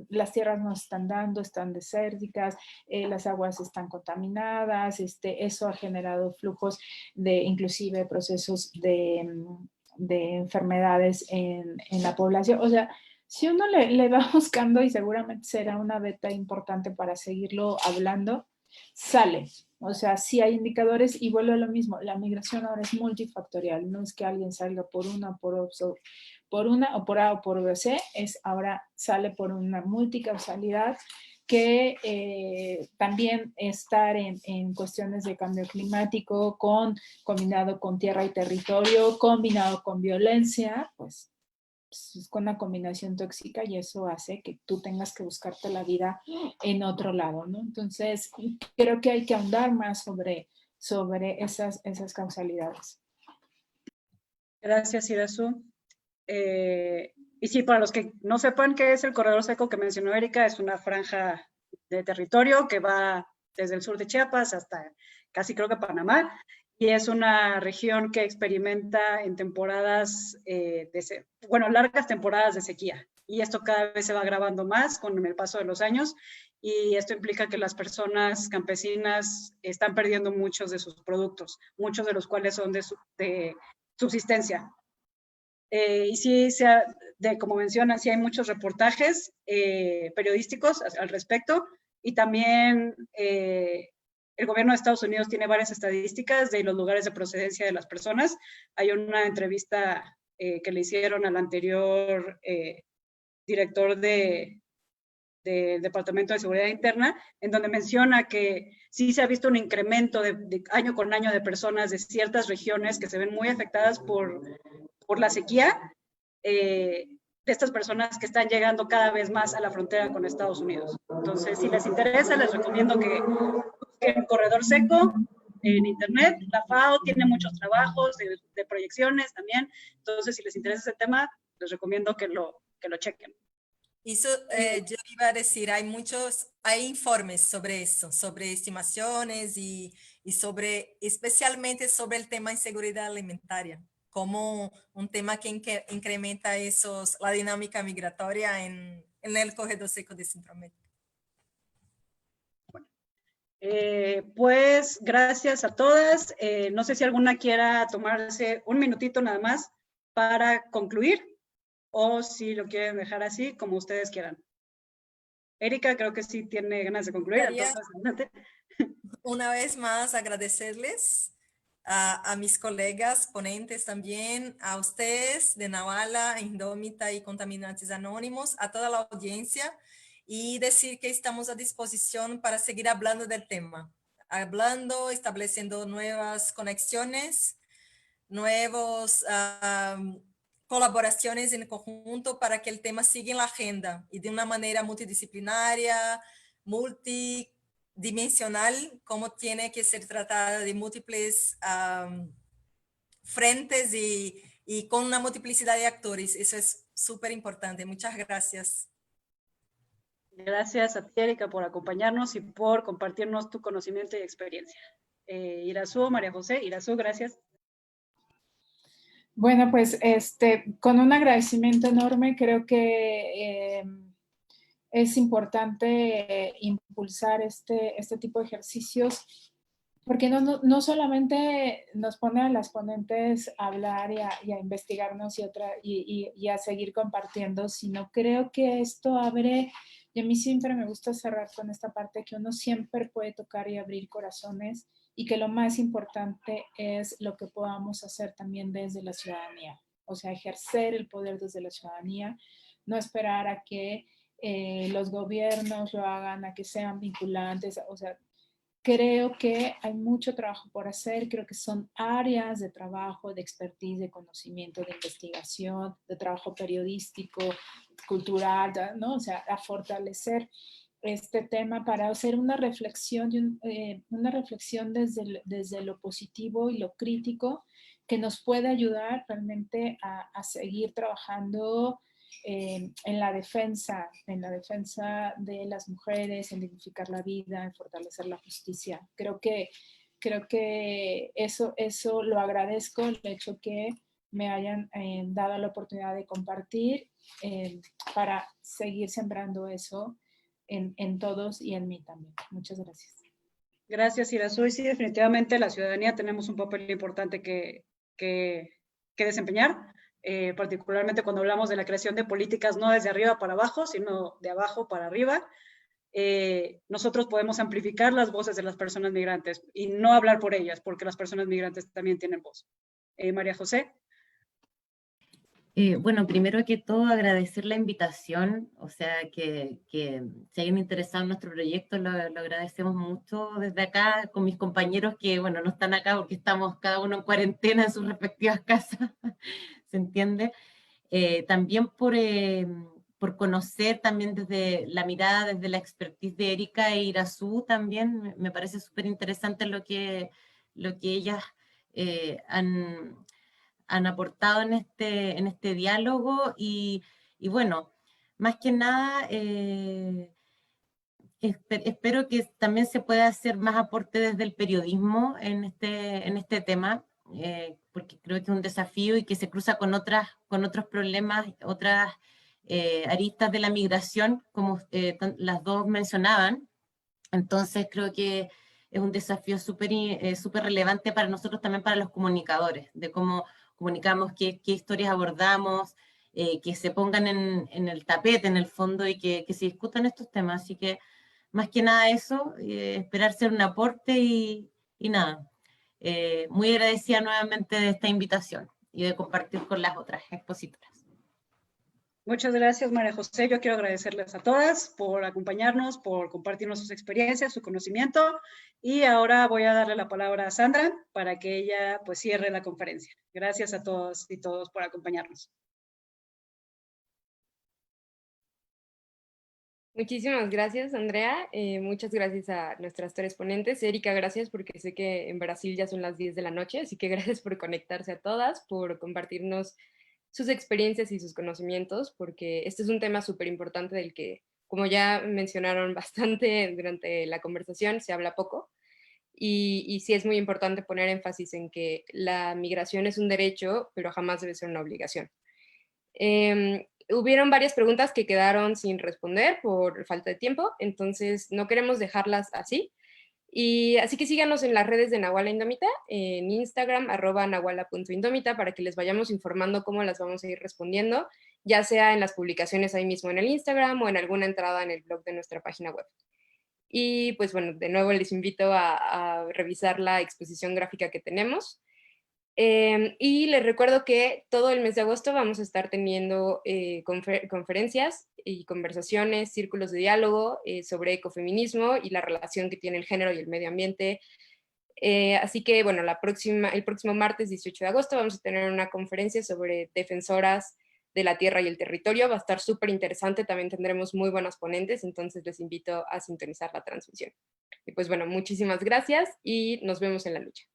las tierras no están dando, están desérticas, las aguas están contaminadas, eso ha generado flujos de inclusive procesos de enfermedades en la población. O sea, si uno le va buscando, y seguramente será una beta importante para seguirlo hablando, sale. O sea, sí hay indicadores y vuelve a lo mismo. La migración ahora es multifactorial. No es que alguien salga por una, por una o por A o por C, ahora sale por una multicausalidad que también estar en cuestiones de cambio climático combinado con tierra y territorio, combinado con violencia, pues es con una combinación tóxica y eso hace que tú tengas que buscarte la vida en otro lado, ¿no? Entonces, creo que hay que ahondar más sobre esas causalidades. Gracias, Irazu. Y sí, para los que no sepan qué es el corredor seco que mencionó Erika, es una franja de territorio que va desde el sur de Chiapas hasta casi creo que Panamá, y es una región que experimenta en temporadas, largas temporadas de sequía. Y esto cada vez se va agravando más con el paso de los años, y esto implica que las personas campesinas están perdiendo muchos de sus productos, muchos de los cuales son de subsistencia. Y sí, como mencionan, sí hay muchos reportajes periodísticos al respecto, y también el gobierno de Estados Unidos tiene varias estadísticas de los lugares de procedencia de las personas. Hay una entrevista que le hicieron al anterior director del Departamento de Seguridad Interna, en donde menciona que sí se ha visto un incremento de año con año de personas de ciertas regiones que se ven muy afectadas por la sequía, de estas personas que están llegando cada vez más a la frontera con Estados Unidos. Entonces, si les interesa, les recomiendo que busquen Corredor Seco en internet. La FAO tiene muchos trabajos de proyecciones también. Entonces, si les interesa ese tema, les recomiendo que lo chequen. Eso yo iba a decir, hay informes sobre eso, sobre estimaciones y especialmente sobre el tema de inseguridad alimentaria, como un tema que incrementa la dinámica migratoria en el corredor seco de Centroamérica. Bueno, pues gracias a todas. No sé si alguna quiera tomarse un minutito nada más para concluir, o si lo quieren dejar así, como ustedes quieran. Erika creo que sí tiene ganas de concluir, entonces adelante. Una vez más agradecerles a mis colegas ponentes también, a ustedes de Navala, Indómita y Contaminantes Anónimos, a toda la audiencia, y decir que estamos a disposición para seguir hablando del tema, hablando, estableciendo nuevas conexiones, nuevos colaboraciones en conjunto para que el tema siga en la agenda y de una manera multidisciplinaria, multidimensional, como tiene que ser tratada de múltiples frentes y con una multiplicidad de actores. Eso es súper importante. Muchas gracias. Gracias a ti, Erika, por acompañarnos y por compartirnos tu conocimiento y experiencia. Irazú, María José. Irazú, gracias. Bueno, pues con un agradecimiento enorme, creo que es importante impulsar este tipo de ejercicios, porque no solamente nos pone a las ponentes a hablar y a investigarnos y a seguir compartiendo, sino creo que esto abre, y a mí siempre me gusta cerrar con esta parte, que uno siempre puede tocar y abrir corazones, y que lo más importante es lo que podamos hacer también desde la ciudadanía, o sea, ejercer el poder desde la ciudadanía, no esperar a que los gobiernos lo hagan, a que sean vinculantes, o sea, creo que hay mucho trabajo por hacer, creo que son áreas de trabajo, de expertise, de conocimiento, de investigación, de trabajo periodístico, cultural, ¿no? O sea, a fortalecer este tema para hacer una reflexión, desde lo positivo y lo crítico que nos puede ayudar realmente a seguir trabajando en la defensa de las mujeres, en dignificar la vida, en fortalecer la justicia. Creo que eso lo agradezco, el hecho que me hayan dado la oportunidad de compartir para seguir sembrando eso en todos y en mí también. Muchas gracias. Gracias, Irazú. Y sí, definitivamente la ciudadanía tenemos un papel importante que desempeñar, particularmente cuando hablamos de la creación de políticas no desde arriba para abajo, sino de abajo para arriba. Nosotros podemos amplificar las voces de las personas migrantes y no hablar por ellas, porque las personas migrantes también tienen voz. María José. Bueno, primero que todo agradecer la invitación, o sea, que se hayan interesado en nuestro proyecto, lo agradecemos mucho desde acá con mis compañeros que, bueno, no están acá porque estamos cada uno en cuarentena en sus respectivas casas, ¿se entiende? También por conocer también desde la mirada, desde la expertise de Erika e Irazú también, me parece súper interesante lo que ellas han aportado en este diálogo y bueno, más que nada, espero que también se pueda hacer más aporte desde el periodismo en este tema, porque creo que es un desafío y que se cruza con otros problemas, otras aristas de la migración, como las dos mencionaban. Entonces creo que es un desafío súper relevante para nosotros también, para los comunicadores, de cómo comunicamos, qué historias abordamos, que se pongan en el tapete, en el fondo, y que se discutan estos temas. Así que, más que nada eso, esperar ser un aporte y nada. Muy agradecida nuevamente de esta invitación y de compartir con las otras expositoras. Muchas gracias, María José. Yo quiero agradecerles a todas por acompañarnos, por compartirnos sus experiencias, su conocimiento. Y ahora voy a darle la palabra a Sandra para que ella pues cierre la conferencia. Gracias a todos y todos por acompañarnos. Muchísimas gracias, Andrea. Muchas gracias a nuestras tres ponentes. Erika, gracias porque sé que en Brasil ya son las 10 de la noche, así que gracias por conectarse a todas, por compartirnos sus experiencias y sus conocimientos, porque este es un tema súper importante del que, como ya mencionaron bastante durante la conversación, se habla poco. Y sí es muy importante poner énfasis en que la migración es un derecho, pero jamás debe ser una obligación. Hubieron varias preguntas que quedaron sin responder por falta de tiempo, entonces no queremos dejarlas así. Y así que síganos en las redes de Nahuala Indómita, en Instagram, @nahuala.indómita, para que les vayamos informando cómo las vamos a ir respondiendo, ya sea en las publicaciones ahí mismo en el Instagram o en alguna entrada en el blog de nuestra página web. Y pues bueno, de nuevo les invito a revisar la exposición gráfica que tenemos. Y les recuerdo que todo el mes de agosto vamos a estar teniendo conferencias y conversaciones, círculos de diálogo sobre ecofeminismo y la relación que tiene el género y el medio ambiente. Así que, bueno, el próximo martes 18 de agosto vamos a tener una conferencia sobre defensoras de la tierra y el territorio. Va a estar súper interesante, también tendremos muy buenos ponentes, entonces les invito a sintonizar la transmisión. Y pues bueno, muchísimas gracias y nos vemos en la lucha.